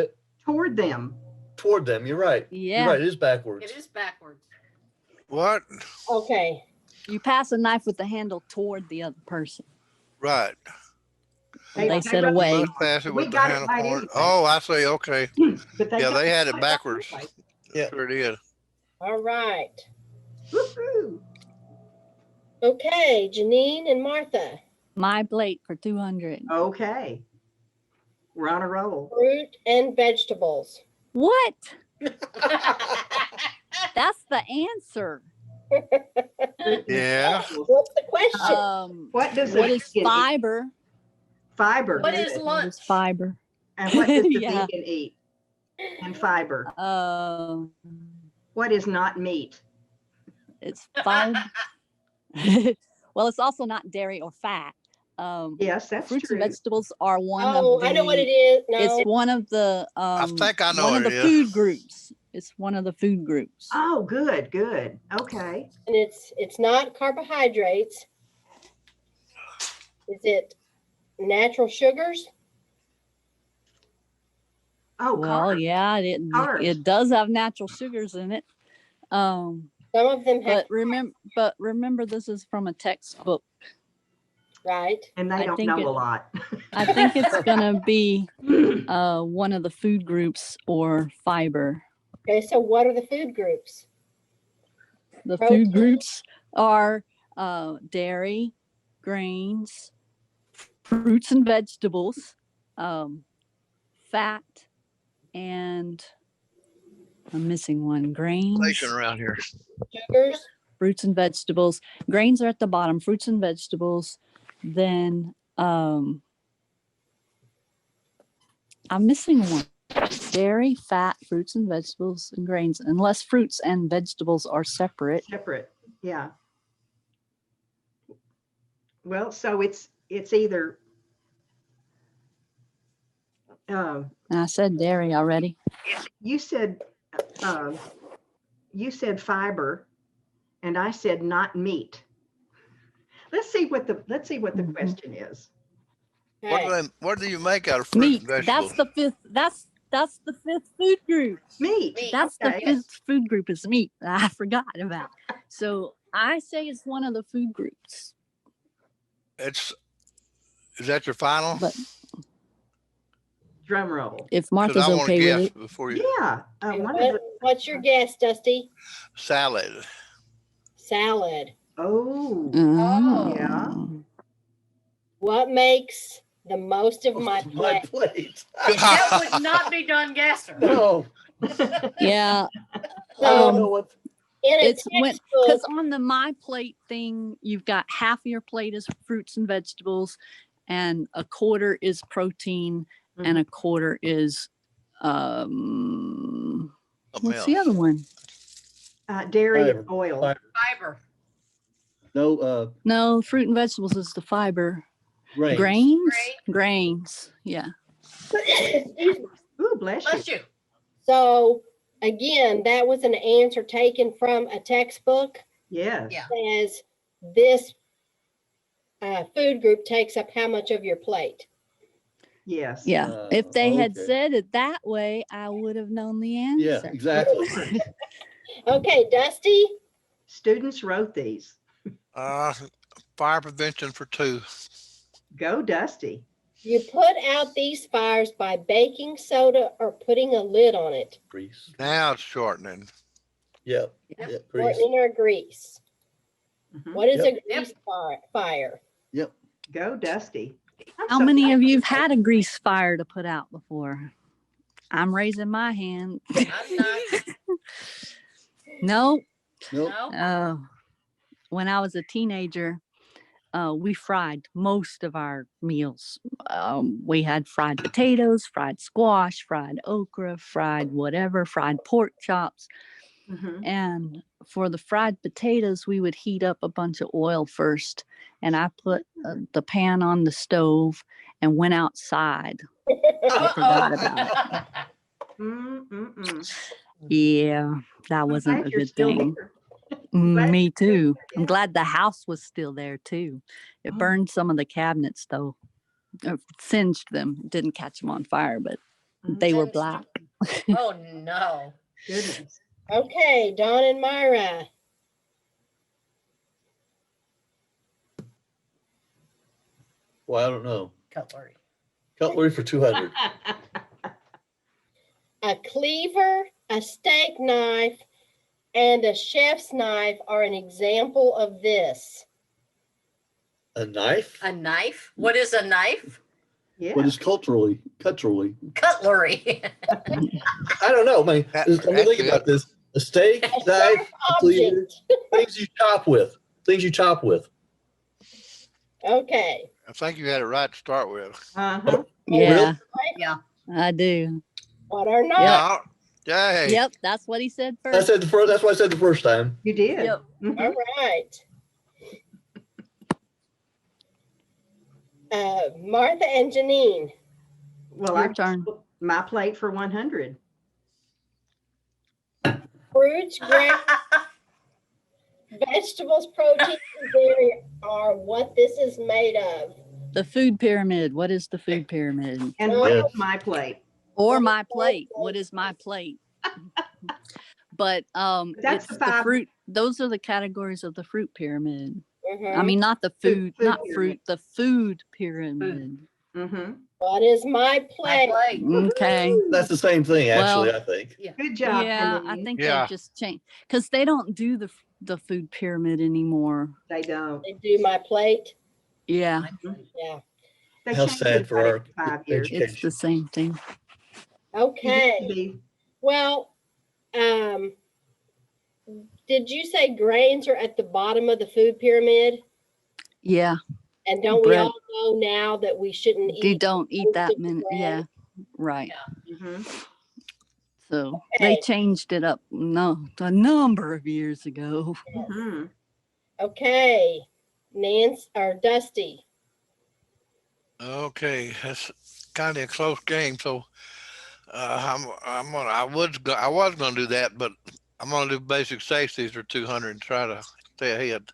Speaker 1: Toward them.
Speaker 5: toward them. You're right.
Speaker 4: Yeah.
Speaker 5: You're right. It is backwards.
Speaker 7: It is backwards.
Speaker 6: What?
Speaker 2: Okay.
Speaker 4: You pass a knife with the handle toward the other person.
Speaker 6: Right.
Speaker 4: They said
Speaker 1: wrote-
Speaker 4: away.
Speaker 6: Must pass it
Speaker 1: We
Speaker 6: with the
Speaker 1: got it
Speaker 6: handle
Speaker 1: right
Speaker 6: forward.
Speaker 1: anyway.
Speaker 6: Oh, I see. Okay.
Speaker 1: But
Speaker 6: Yeah, they had it
Speaker 1: got right
Speaker 6: backwards.
Speaker 1: anyway.
Speaker 5: Yeah.
Speaker 6: Sure did.
Speaker 2: All right.
Speaker 1: Woo-hoo.
Speaker 2: Okay, Janine and Martha.
Speaker 4: My plate for 200.
Speaker 1: Okay. We're on a roll.
Speaker 2: Fruit and vegetables.
Speaker 4: What? That's the answer.
Speaker 6: Yeah.
Speaker 2: What's the question?
Speaker 1: What does
Speaker 4: What
Speaker 1: a
Speaker 4: is
Speaker 1: vegan eat?
Speaker 4: fiber?
Speaker 1: Fiber.
Speaker 7: What
Speaker 1: good.
Speaker 7: is
Speaker 4: What
Speaker 7: lunch?
Speaker 4: is fiber?
Speaker 1: And what does the
Speaker 4: Yeah.
Speaker 1: vegan eat? And fiber. What is not meat?
Speaker 4: It's fiber. Well, it's also not dairy or fat.
Speaker 1: Yes, that's
Speaker 4: Fruits
Speaker 1: true.
Speaker 4: and vegetables are one
Speaker 2: Oh,
Speaker 4: of the.
Speaker 2: I know what it is. No.
Speaker 4: It's one of the.
Speaker 6: I think I know
Speaker 4: one of
Speaker 6: what
Speaker 4: the
Speaker 6: it is.
Speaker 4: food groups. It's one of the food groups.
Speaker 1: Oh, good, good. Okay.
Speaker 2: And it's not carbohydrates. Is it natural sugars?
Speaker 1: Oh,
Speaker 4: Well,
Speaker 1: carbs.
Speaker 4: yeah,
Speaker 1: Carbs.
Speaker 4: it does have natural sugars in it.
Speaker 2: Some of them have,
Speaker 4: But remember, this is from a textbook.
Speaker 2: right?
Speaker 1: And they
Speaker 4: I
Speaker 1: don't
Speaker 4: think
Speaker 1: know
Speaker 4: it-
Speaker 1: a lot.
Speaker 4: I think it's gonna be one of the food groups or fiber.
Speaker 2: Okay, so what are the food groups?
Speaker 4: The
Speaker 2: Protein.
Speaker 4: food groups are dairy, grains, fruits and vegetables, fat, and I'm missing one. Grains,
Speaker 6: Bacon around here.
Speaker 2: Sugars?
Speaker 4: fruits and vegetables. Grains are at the bottom. Fruits and vegetables. Then I'm missing one. Dairy, fat, fruits and vegetables, and grains. Unless fruits and vegetables are separate.
Speaker 1: Separate, yeah. Well, so it's either
Speaker 4: And I said dairy already.
Speaker 1: you said fiber, and I said not meat. Let's see what the
Speaker 4: Mhm.
Speaker 1: question is.
Speaker 2: Okay.
Speaker 6: What do you make out of fruit
Speaker 4: Meat.
Speaker 6: and vegetables?
Speaker 4: That's the fifth. That's the fifth food group.
Speaker 1: Meat.
Speaker 7: Meat.
Speaker 4: That's
Speaker 1: Okay.
Speaker 4: the fifth food group is meat. I forgot about. So I say it's one of the food groups.
Speaker 6: Is that your final?
Speaker 4: But
Speaker 1: Drum roll.
Speaker 4: if
Speaker 6: Because
Speaker 4: Martha's
Speaker 6: I want to
Speaker 4: okay with
Speaker 6: guess
Speaker 4: it,
Speaker 6: before you.
Speaker 1: Yeah. One of
Speaker 2: What, what's your guess, Dusty?
Speaker 6: Salad.
Speaker 2: Salad.
Speaker 1: Oh, yeah.
Speaker 2: What makes the most of my
Speaker 5: My
Speaker 2: plate?
Speaker 5: plate.
Speaker 7: That would not be Don Gasser.
Speaker 5: No,
Speaker 4: Yeah,
Speaker 5: I don't know
Speaker 2: So
Speaker 5: what.
Speaker 2: in a
Speaker 4: it's when
Speaker 2: textbook,
Speaker 4: because on the my plate thing, you've got half of your plate is fruits and vegetables, and a quarter is protein, and a quarter is
Speaker 6: Something
Speaker 4: what's the
Speaker 6: else.
Speaker 4: other one?
Speaker 1: Dairy
Speaker 5: Fiber.
Speaker 1: and oil.
Speaker 5: Fiber.
Speaker 7: Fiber.
Speaker 5: No,
Speaker 4: No, fruit and vegetables is the fiber.
Speaker 5: grains.
Speaker 4: Grains. Yeah.
Speaker 2: excuse me.
Speaker 1: Ooh, bless you.
Speaker 7: Bless you.
Speaker 2: So again, that was an answer taken from a textbook.
Speaker 1: Yes.
Speaker 7: Yeah.
Speaker 2: Says this food group takes up how much of your plate?
Speaker 1: Yes.
Speaker 4: Yeah. If they had
Speaker 5: okay.
Speaker 4: said it that way, I would have known the
Speaker 5: Yeah,
Speaker 4: answer.
Speaker 5: exactly.
Speaker 2: Okay, Dusty.
Speaker 1: Students wrote these.
Speaker 6: Fire prevention for 2.
Speaker 1: Go Dusty.
Speaker 2: You put out these fires by baking soda or putting a lid on it.
Speaker 5: Grease.
Speaker 6: Now it's shortening.
Speaker 5: Yep.
Speaker 7: Yep.
Speaker 5: Yeah, grease.
Speaker 2: Or inner grease.
Speaker 1: Mhm.
Speaker 2: What is
Speaker 5: Yep.
Speaker 2: a grease fire?
Speaker 5: Yep.
Speaker 1: Go Dusty. I'm
Speaker 4: How
Speaker 1: so
Speaker 4: many
Speaker 1: glad
Speaker 4: of
Speaker 1: you
Speaker 4: you've
Speaker 1: said
Speaker 4: had a grease fire to put out before? I'm raising my hand.
Speaker 7: I'm not.
Speaker 4: No.
Speaker 5: Nope.
Speaker 7: No.
Speaker 4: When I was a teenager, we fried most of our meals. We had fried potatoes, fried squash, fried okra, fried whatever, fried pork chops.
Speaker 1: Mhm.
Speaker 4: And for the fried potatoes, we would heat up a bunch of oil first. And I put the pan on the stove and went outside. I forgot about Yeah, that
Speaker 1: I'm
Speaker 4: wasn't
Speaker 1: glad
Speaker 4: a
Speaker 1: you're
Speaker 4: good
Speaker 1: still
Speaker 4: thing.
Speaker 1: here. Glad
Speaker 4: Me
Speaker 1: you're still
Speaker 4: too.
Speaker 1: here,
Speaker 4: I'm
Speaker 1: yeah.
Speaker 4: glad the house was still there too. It
Speaker 1: Oh.
Speaker 4: burned some of the cabinets though. Singed them. Didn't catch them on fire, but they were
Speaker 7: Singed
Speaker 4: black.
Speaker 7: Oh, no.
Speaker 1: Goodness.
Speaker 2: Okay, Dawn and Myra.
Speaker 5: Well, I don't know.
Speaker 7: Cutlery.
Speaker 5: Cutlery for 200.
Speaker 2: A cleaver, a steak knife, and a chef's knife are an example of this.
Speaker 5: A knife?
Speaker 7: A knife? What is a knife?
Speaker 1: Yeah.
Speaker 5: What is culturally?
Speaker 7: Cutlery.
Speaker 5: I don't know. Man,
Speaker 6: That-
Speaker 5: let me
Speaker 6: that's
Speaker 5: think
Speaker 6: it.
Speaker 5: about this. A steak,
Speaker 2: A
Speaker 5: knife,
Speaker 2: sharp
Speaker 5: a cleaver,
Speaker 2: object.
Speaker 5: things you chop with. Things you chop with.
Speaker 2: Okay.
Speaker 6: I think you had it right to start with.
Speaker 1: Uh-huh.
Speaker 4: Yeah,
Speaker 7: Yeah.
Speaker 4: I do.
Speaker 2: What are not?
Speaker 6: Yeah. Yay.
Speaker 4: Yep, that's what he said
Speaker 5: I
Speaker 4: first.
Speaker 5: said the first. That's what I said the first time.
Speaker 1: You did.
Speaker 4: Yep.
Speaker 1: Mhm.
Speaker 2: All right. Martha and Janine.
Speaker 1: Well,
Speaker 4: Your turn.
Speaker 1: my plate for 100.
Speaker 2: Fruits, grains, vegetables, proteins, and dairy are what this is made of.
Speaker 4: The food pyramid. What is the food pyramid?
Speaker 1: And what is
Speaker 5: Yes.
Speaker 1: my plate?
Speaker 4: Or
Speaker 2: What
Speaker 4: my
Speaker 2: is my
Speaker 4: plate.
Speaker 2: plate?
Speaker 4: What is my plate? But
Speaker 1: That's
Speaker 4: it's
Speaker 1: the
Speaker 4: the
Speaker 1: five-
Speaker 4: fruit. Those are the categories of the fruit pyramid. I
Speaker 2: Mhm.
Speaker 4: mean, not the
Speaker 1: Food
Speaker 4: food, not
Speaker 1: pyramid.
Speaker 4: fruit, the food pyramid.
Speaker 1: Mm-hmm.
Speaker 2: What is my
Speaker 7: My
Speaker 2: plate?
Speaker 7: plate.
Speaker 4: Okay.
Speaker 5: That's the same thing, actually.
Speaker 4: Well-
Speaker 5: I think.
Speaker 1: Good job,
Speaker 4: Yeah, I
Speaker 1: Janine.
Speaker 4: think
Speaker 6: Yeah.
Speaker 4: they just changed because they don't do the food pyramid anymore.
Speaker 1: They don't.
Speaker 2: They do my plate.
Speaker 4: Yeah,
Speaker 7: My plate.
Speaker 2: Yeah.
Speaker 1: They
Speaker 5: How
Speaker 1: changed
Speaker 5: sad
Speaker 1: it
Speaker 5: for
Speaker 1: about
Speaker 5: our
Speaker 1: every 5 years.
Speaker 5: education.
Speaker 4: it's the same thing.
Speaker 1: It used to
Speaker 2: Okay.
Speaker 1: be-
Speaker 2: Well, did you say grains are at the bottom of the food pyramid?
Speaker 4: Yeah,
Speaker 2: And don't we
Speaker 4: Bread.
Speaker 2: all know now that we shouldn't
Speaker 4: you
Speaker 2: eat?
Speaker 4: don't eat
Speaker 2: most
Speaker 4: that
Speaker 2: of the
Speaker 4: many.
Speaker 2: bread?
Speaker 4: Yeah, right.
Speaker 1: Mhm.
Speaker 4: So
Speaker 2: Okay.
Speaker 4: they changed it up a number of years ago.
Speaker 1: Mhm.
Speaker 2: Okay. Nance or Dusty?
Speaker 6: Okay, that's kind of a close game. So I was gonna do that, but I'm gonna do basic safety for 200 and try to stay ahead.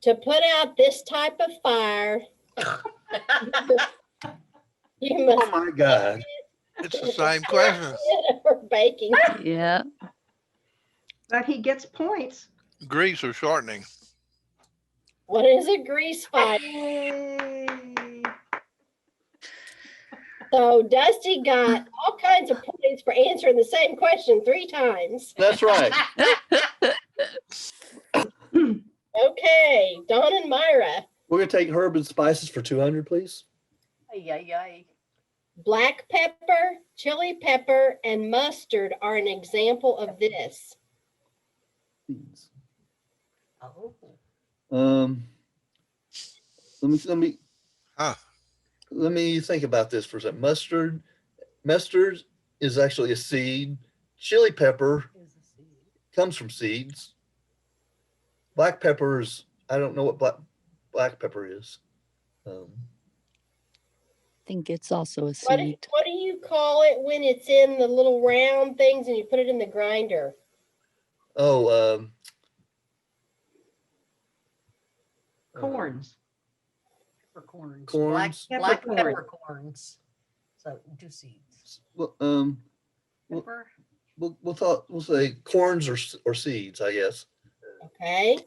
Speaker 2: To put out this type of fire, you
Speaker 5: Oh
Speaker 2: must
Speaker 5: my God.
Speaker 6: It's the same question.
Speaker 2: or baking.
Speaker 4: Yeah,
Speaker 1: But he gets points.
Speaker 6: Grease or shortening.
Speaker 2: What is a grease fire?
Speaker 1: Yay.
Speaker 2: So Dusty got all kinds of points for answering the same question 3 times.
Speaker 5: That's right.
Speaker 2: Okay, Dawn and Myra.
Speaker 5: We're gonna take herb and spices for 200, please.
Speaker 7: Ay.
Speaker 2: Black pepper, chili pepper, and mustard are an example of this.
Speaker 7: Oh.
Speaker 6: Huh.
Speaker 5: Let me think about this for a second. Mustard is actually a seed. Chili pepper comes from seeds. Black peppers, I don't know what black pepper is.
Speaker 4: I think it's also a
Speaker 2: What
Speaker 4: seed.
Speaker 2: do you call it when it's in the little round things and you put it in the grinder?
Speaker 5: Oh,
Speaker 1: Corns.
Speaker 7: Peppercorns.
Speaker 5: Corns.
Speaker 7: Black
Speaker 1: Peppercorn.
Speaker 7: peppercorns. So 2 seeds.
Speaker 5: well,
Speaker 7: Pepper.
Speaker 5: we'll say corns or seeds, I guess.
Speaker 2: Okay.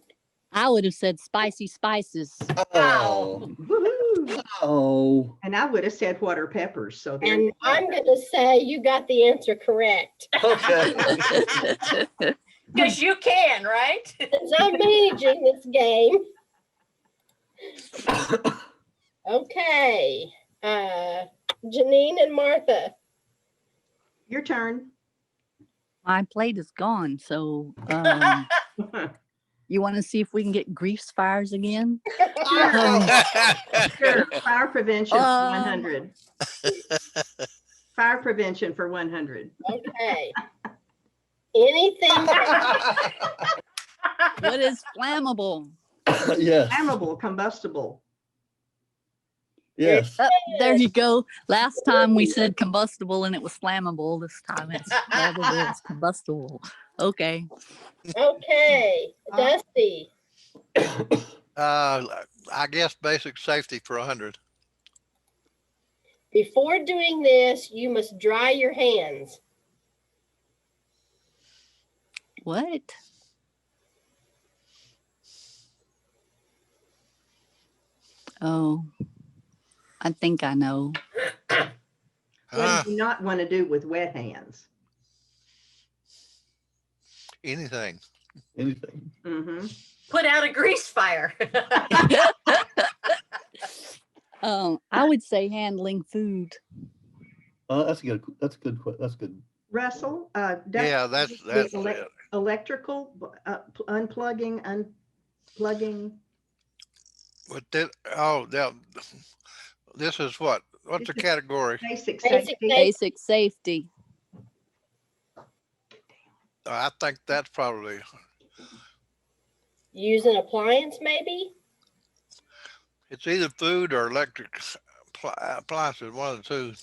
Speaker 4: I would have said spicy spices.
Speaker 5: Oh,
Speaker 1: Woohoo.
Speaker 5: oh.
Speaker 1: And I would have said what are peppers. So there
Speaker 2: And
Speaker 1: you go.
Speaker 2: I'm going to say you got the answer correct.
Speaker 5: Okay.
Speaker 7: Because you can, right?
Speaker 2: Since I'm managing this game. Okay. Janine and Martha.
Speaker 1: Your turn.
Speaker 4: My plate is gone. So you want to see if we can get grease fires again?
Speaker 1: Sure. Fire prevention for
Speaker 4: Um,
Speaker 1: 100. Fire prevention for 100.
Speaker 2: Okay. Anything
Speaker 4: What is flammable?
Speaker 5: Yes,
Speaker 1: Flammable, combustible.
Speaker 5: yes.
Speaker 4: There you go. Last time we said combustible and it was flammable. This time it's flammable. It's combustible. Okay.
Speaker 2: Okay. Dusty.
Speaker 6: I guess basic safety for 100.
Speaker 2: Before doing this, you must dry your hands.
Speaker 4: What? Oh, I think I know.
Speaker 6: Huh?
Speaker 1: What do you not want to do with wet hands?
Speaker 6: Anything.
Speaker 5: Anything.
Speaker 1: Mm-hmm.
Speaker 7: Put out a grease fire.
Speaker 4: I would say handling food.
Speaker 5: That's good. That's good. That's good.
Speaker 1: Russell,
Speaker 6: Yeah, that's it.
Speaker 1: electrical, unplugging, unplugging.
Speaker 6: But this is what? What's the
Speaker 1: This is
Speaker 6: category?
Speaker 1: Basic
Speaker 2: Basic
Speaker 1: safety.
Speaker 4: Basic safety.
Speaker 6: I think that's probably,
Speaker 2: Use an appliance, maybe?
Speaker 6: it's either food or electric appliances, one of the two.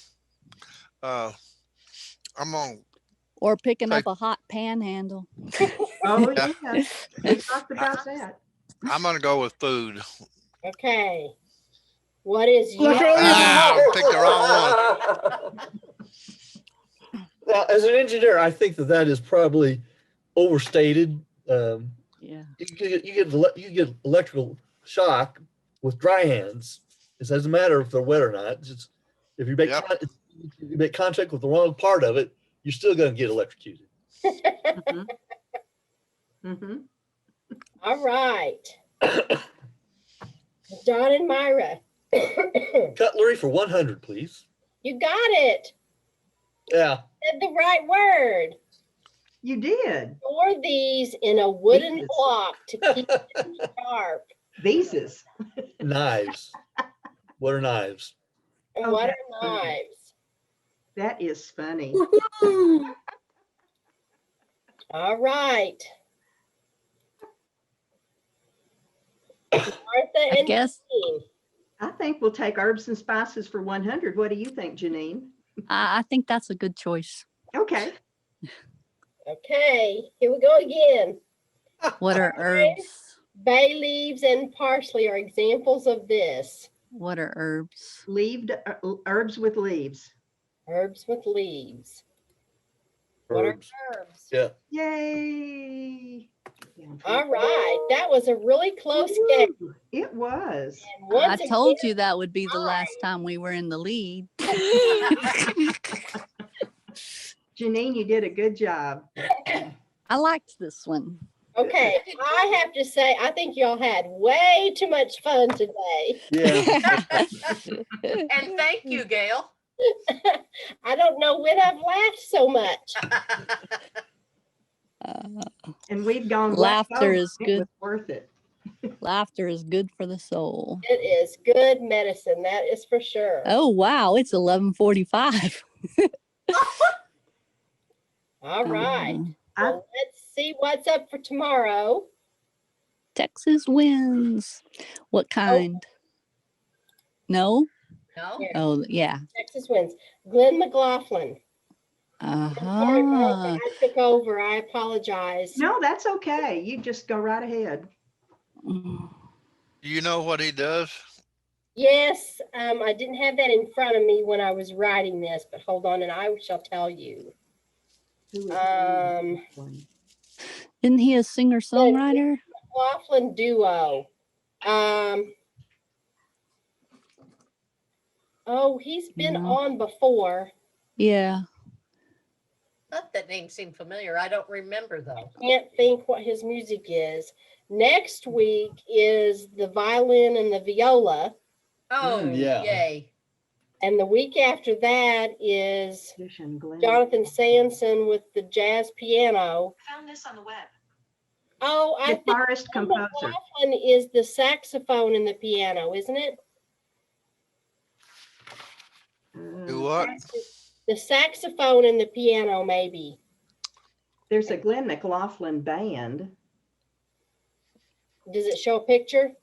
Speaker 6: I'm gonna
Speaker 4: Or picking
Speaker 6: say,
Speaker 4: up a hot panhandle.
Speaker 1: Oh,
Speaker 6: Yeah.
Speaker 1: yeah. We talked about that.
Speaker 6: I'm gonna go with food.
Speaker 2: Okay. What is
Speaker 5: Look,
Speaker 2: you?
Speaker 6: I picked the wrong one.
Speaker 5: Now, as an engineer, I think that is probably overstated.
Speaker 4: Yeah.
Speaker 5: You get electrical shock with dry hands. It doesn't matter if they're wet or not. Just if you make
Speaker 6: Yep.
Speaker 5: if you make contact with the wrong part of it, you're still going to get electrocuted.
Speaker 1: Mm-hmm. Mm-hmm.
Speaker 2: All right. Don and Myra.
Speaker 5: Cutlery for 100, please.
Speaker 2: You got it.
Speaker 5: Yeah.
Speaker 2: Said the right word.
Speaker 1: You did.
Speaker 2: Store these in a wooden
Speaker 1: Yes.
Speaker 2: block to keep them sharp.
Speaker 1: Visas.
Speaker 5: Knives. What are knives?
Speaker 2: And
Speaker 1: Oh,
Speaker 2: what
Speaker 1: that's
Speaker 2: are
Speaker 1: funny.
Speaker 2: knives?
Speaker 1: That is funny.
Speaker 2: All right. Martha
Speaker 4: I
Speaker 2: and
Speaker 4: guess
Speaker 2: Christine.
Speaker 1: I think we'll take herbs and spices for 100. What do you think, Janine?
Speaker 4: I think that's a good choice.
Speaker 1: Okay.
Speaker 2: Okay, here we go again.
Speaker 4: What are herbs?
Speaker 2: Bay leaves and parsley are examples of this.
Speaker 4: What are herbs?
Speaker 1: Herbs with leaves.
Speaker 2: Herbs with leaves. What
Speaker 5: Herbs.
Speaker 2: are herbs?
Speaker 5: Yeah.
Speaker 1: Yay.
Speaker 2: All right, that was a really close game.
Speaker 1: Woo, it was.
Speaker 2: And once
Speaker 4: I told
Speaker 2: again,
Speaker 4: you that would be the last time we were in the lead.
Speaker 1: Janine, you did a good job.
Speaker 4: I liked this one.
Speaker 2: okay, I have to say, I think y'all had way too much fun today.
Speaker 5: Yeah.
Speaker 7: And thank you, Gail.
Speaker 2: I don't know when I've laughed so much.
Speaker 1: And we've gone
Speaker 4: Laughter
Speaker 1: black
Speaker 4: is
Speaker 1: over. It
Speaker 4: good.
Speaker 1: was worth it.
Speaker 4: Laughter is good for the soul.
Speaker 2: It is good medicine, that is for sure.
Speaker 4: Oh wow, it's 11:45.
Speaker 2: All right.
Speaker 1: I-
Speaker 2: Well, let's see what's up for tomorrow.
Speaker 4: Texas wins. What kind? No?
Speaker 7: No?
Speaker 2: Yeah.
Speaker 4: Oh yeah.
Speaker 2: Texas wins. Glenn McLaughlin. I'm sorry, Martha,
Speaker 4: Uh-huh.
Speaker 2: I took over. I apologize.
Speaker 1: No, that's okay. You just go right ahead.
Speaker 6: Do you know what he does?
Speaker 2: Yes, I didn't have that in front of me when I was writing this, but hold on and I shall tell you.
Speaker 1: Who is
Speaker 2: Um,
Speaker 4: Isn't he a singer-songwriter?
Speaker 2: McLaughlin duo. Oh, he's been
Speaker 4: No.
Speaker 2: on before.
Speaker 4: Yeah.
Speaker 7: Thought that name seemed familiar. I don't remember though.
Speaker 2: Can't think what his music is. Next week is the violin and the viola.
Speaker 7: Oh,
Speaker 5: yeah.
Speaker 7: yay.
Speaker 2: And the week after that is
Speaker 1: musician Glenn?
Speaker 2: Jonathan Sanson with the jazz piano.
Speaker 7: Found this on the web.
Speaker 2: Oh, I think
Speaker 1: Guitarist, composer.
Speaker 2: McLaughlin is the saxophone and the piano, isn't it?
Speaker 6: Do what?
Speaker 2: The saxophone and the piano, maybe.
Speaker 1: There's a Glenn McLaughlin band.
Speaker 2: Does it show a picture?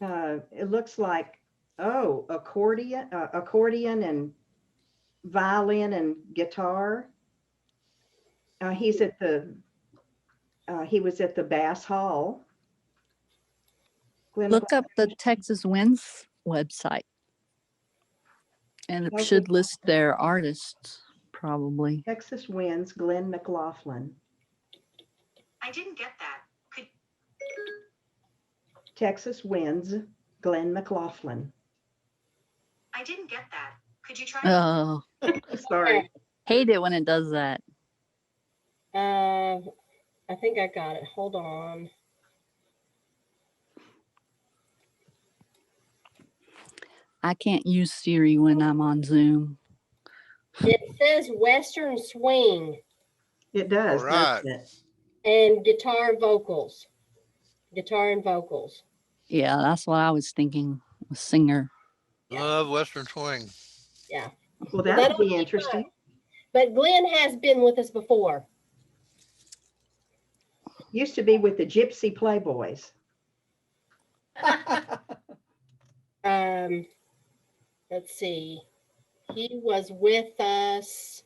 Speaker 1: It looks like, accordion and violin and guitar. He was at the Bass Hall. Glenn
Speaker 4: Look up the Texas Wins website. And it should list their artists, probably.
Speaker 1: Texas wins Glenn McLaughlin.
Speaker 7: I didn't get that.
Speaker 1: Texas wins Glenn McLaughlin.
Speaker 7: I didn't get that. Could you try?
Speaker 4: Oh,
Speaker 1: Sorry.
Speaker 4: hate it when it does that.
Speaker 2: I think I got it. Hold on.
Speaker 4: I can't use Siri when I'm on Zoom.
Speaker 2: It says Western swing
Speaker 1: It does,
Speaker 6: All right.
Speaker 1: doesn't it?
Speaker 2: and guitar vocals. Guitar and vocals.
Speaker 4: Yeah, that's what I was thinking. A singer.
Speaker 6: Love Western swing.
Speaker 2: Yeah.
Speaker 1: Well,
Speaker 2: Well,
Speaker 1: that would
Speaker 2: that'll
Speaker 1: be
Speaker 2: be
Speaker 1: interesting.
Speaker 2: But Glenn has been with us before.
Speaker 1: Used to be with the Gypsy Playboys.
Speaker 2: Let's see. He was with us.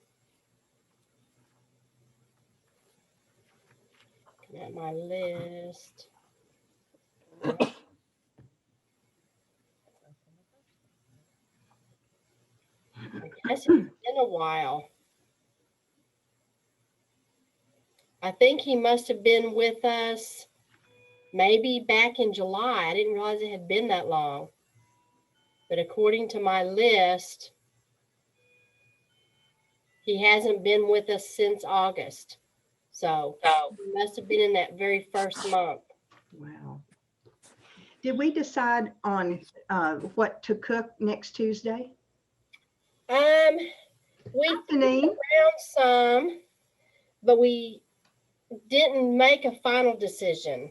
Speaker 2: Looking at my list. I guess it's been a while. I think he must have been with us maybe back in July. I didn't realize it had been that long. But according to my list, he hasn't been with us since August. So he must have been in that very first month.
Speaker 1: Wow. Did we decide on what to cook next Tuesday?
Speaker 2: We
Speaker 1: Janine?
Speaker 2: found some, but we didn't make a final decision.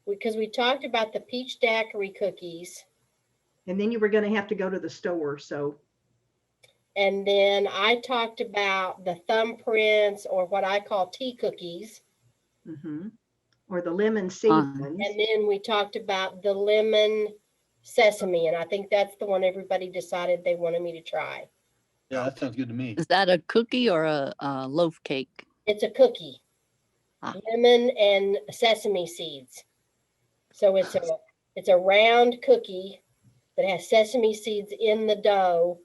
Speaker 2: Because we talked about the peach daiquiri cookies.
Speaker 1: And then you were going to have to go to the store, so.
Speaker 2: And then I talked about the thumbprints, or what I call tea cookies.
Speaker 1: Mhm. Or the lemon seed
Speaker 4: Fun.
Speaker 1: ones.
Speaker 2: And then we talked about the lemon sesame. And I think that's the one everybody decided they wanted me to try.
Speaker 5: Yeah, that sounds good to me.
Speaker 4: Is that a cookie or a loaf cake?
Speaker 2: It's a cookie.
Speaker 4: Ah.
Speaker 2: Lemon and sesame seeds. So it's a round cookie that has sesame seeds in the dough,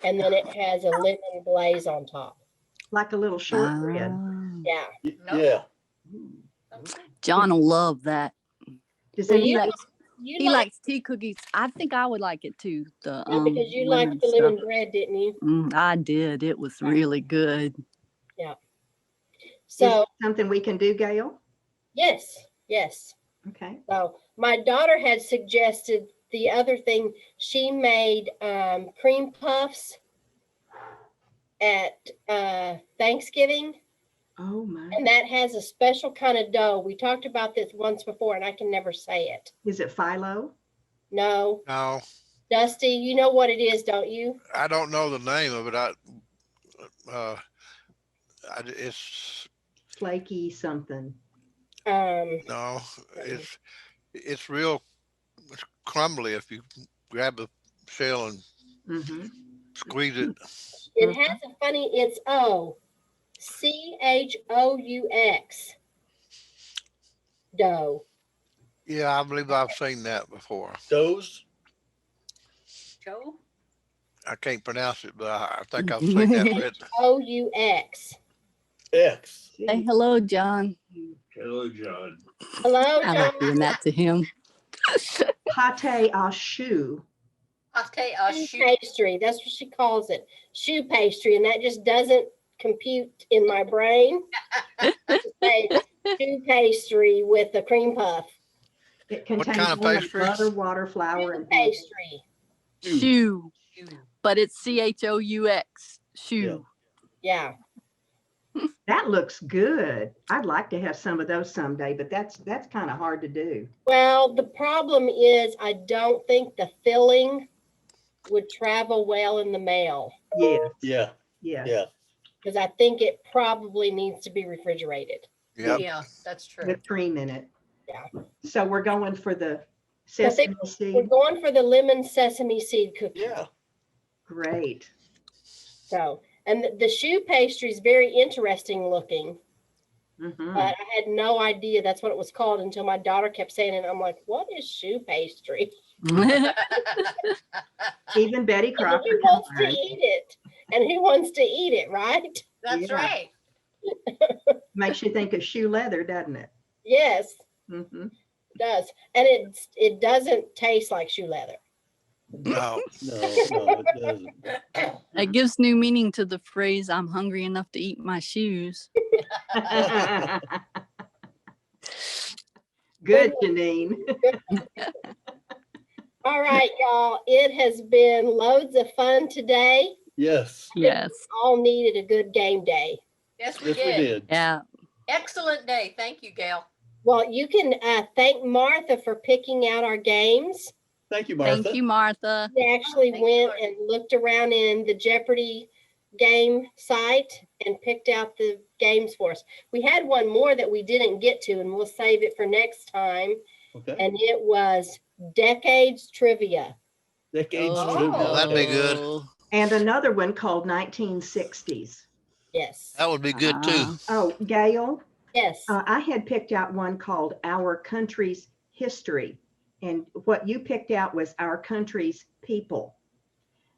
Speaker 2: and then it has a lemon glaze on top.
Speaker 1: Like a little shortbread.
Speaker 4: Ah.
Speaker 2: Yeah.
Speaker 5: Yeah.
Speaker 4: John will love that.
Speaker 1: Does
Speaker 2: Well,
Speaker 1: any-
Speaker 4: He
Speaker 2: you
Speaker 4: likes
Speaker 2: You
Speaker 4: he
Speaker 2: like,
Speaker 4: likes tea cookies. I think I would like it too. The
Speaker 2: yeah, because you
Speaker 4: lemon
Speaker 2: liked the
Speaker 4: stuff.
Speaker 2: lemon bread, didn't you?
Speaker 4: I did. It was really good.
Speaker 1: is
Speaker 2: So
Speaker 1: it something we can do, Gail?
Speaker 2: yes.
Speaker 1: Okay.
Speaker 2: So my daughter had suggested the other thing. She made cream puffs at Thanksgiving,
Speaker 1: Oh my.
Speaker 2: and that has a special kind of dough. We talked about this once before, and I can never say it.
Speaker 1: Is it phyllo?
Speaker 2: No,
Speaker 6: No,
Speaker 2: Dusty, you know what it is, don't you?
Speaker 6: I don't know the name of it. It's
Speaker 1: Flaky something.
Speaker 6: no, it's real it's crumbly if you grab the shell and
Speaker 1: Mm-hmm.
Speaker 6: squeeze it.
Speaker 2: It has a funny, it's CHOUX dough.
Speaker 6: Yeah, I believe I've seen that before.
Speaker 5: Those?
Speaker 7: Joe?
Speaker 6: I can't pronounce it, but I think I've seen that written.
Speaker 2: OUX.
Speaker 5: X.
Speaker 4: Say hello, John.
Speaker 3: Hello, John.
Speaker 2: Hello,
Speaker 4: I
Speaker 2: John.
Speaker 4: like doing that to him.
Speaker 1: Pate au choux.
Speaker 7: Pate
Speaker 2: Shoe
Speaker 7: shoe.
Speaker 2: pastry. That's what she calls it. Shoe pastry. And that just doesn't compute in my brain. To say shoe pastry with a cream puff.
Speaker 1: It contains
Speaker 6: kind of
Speaker 1: only
Speaker 6: pastry?
Speaker 1: butter, water, flour,
Speaker 2: Shoe
Speaker 1: and eggs.
Speaker 2: pastry.
Speaker 4: Shoe, but it's CHOUX. Shoe.
Speaker 2: Yeah.
Speaker 1: That looks good. I'd like to have some of those someday, but that's kind of hard to do.
Speaker 2: Well, the problem is I don't think the filling would travel well in the mail,
Speaker 1: Yes.
Speaker 5: Yeah.
Speaker 1: Yes.
Speaker 5: Yeah.
Speaker 2: because I think it probably needs to be refrigerated.
Speaker 6: Yep.
Speaker 7: Yeah, that's true.
Speaker 1: With cream in it.
Speaker 2: Yeah.
Speaker 1: So we're going for the
Speaker 2: I think
Speaker 1: sesame
Speaker 2: We're
Speaker 1: seed.
Speaker 2: going for the lemon sesame seed cookie.
Speaker 5: Yeah.
Speaker 1: Great.
Speaker 2: So, and the shoe pastry is very interesting looking,
Speaker 1: Mhm.
Speaker 2: but I had no idea that's what it was called until my daughter kept saying it. I'm like, what is shoe pastry?
Speaker 1: Even Betty
Speaker 2: And
Speaker 1: Crocker
Speaker 2: who
Speaker 1: can
Speaker 2: wants to
Speaker 1: learn.
Speaker 2: eat it? And who wants to eat it, right?
Speaker 7: That's
Speaker 1: Yeah.
Speaker 7: right.
Speaker 1: Makes you think of shoe leather, doesn't it?
Speaker 2: Yes,
Speaker 1: Mhm.
Speaker 2: it does. And it doesn't taste like shoe leather.
Speaker 6: No.
Speaker 5: No, it doesn't.
Speaker 4: It gives new meaning to the phrase, I'm hungry enough to eat my shoes.
Speaker 1: Good, Janine.
Speaker 2: All right, y'all. It has been loads of fun today.
Speaker 5: Yes,
Speaker 4: Yes.
Speaker 2: All needed a good game day.
Speaker 7: Yes, we
Speaker 5: yes, we
Speaker 7: did.
Speaker 5: did.
Speaker 4: Yeah.
Speaker 7: Excellent day. Thank you, Gail.
Speaker 2: Well, you can thank Martha for picking out our games.
Speaker 5: Thank you, Martha.
Speaker 4: Thank you, Martha.
Speaker 2: We actually
Speaker 7: Thank you,
Speaker 2: went
Speaker 7: Martha.
Speaker 2: and looked around in the Jeopardy game site and picked out the games for us. We had one more that we didn't get to, and we'll save it for next time.
Speaker 5: Okay.
Speaker 2: And it was Decades Trivia.
Speaker 5: Decades
Speaker 7: Oh,
Speaker 5: trivia.
Speaker 6: that'd be good.
Speaker 1: And another one called 1960s.
Speaker 2: Yes.
Speaker 6: That would be good too.
Speaker 4: Ah.
Speaker 1: Oh, Gail,
Speaker 2: Yes.
Speaker 1: I had picked out one called Our Country's History. And what you picked out was Our Country's People.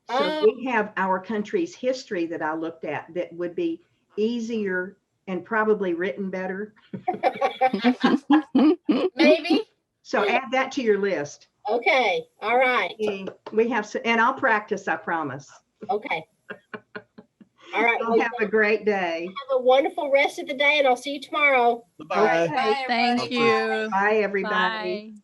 Speaker 1: So
Speaker 2: Oh.
Speaker 1: we have Our Country's History that I looked at that would be easier and probably written better.
Speaker 7: Maybe.
Speaker 1: So add that to your list.
Speaker 2: Okay. All right.
Speaker 1: We have, and I'll practice, I promise.
Speaker 2: Okay. All right.
Speaker 1: Y'all have a great day.
Speaker 2: Have a wonderful rest of the day, and I'll see you tomorrow.
Speaker 5: Bye.
Speaker 1: Okay.
Speaker 4: Thank
Speaker 7: everybody.
Speaker 4: you.
Speaker 1: Bye, everybody.
Speaker 4: Bye.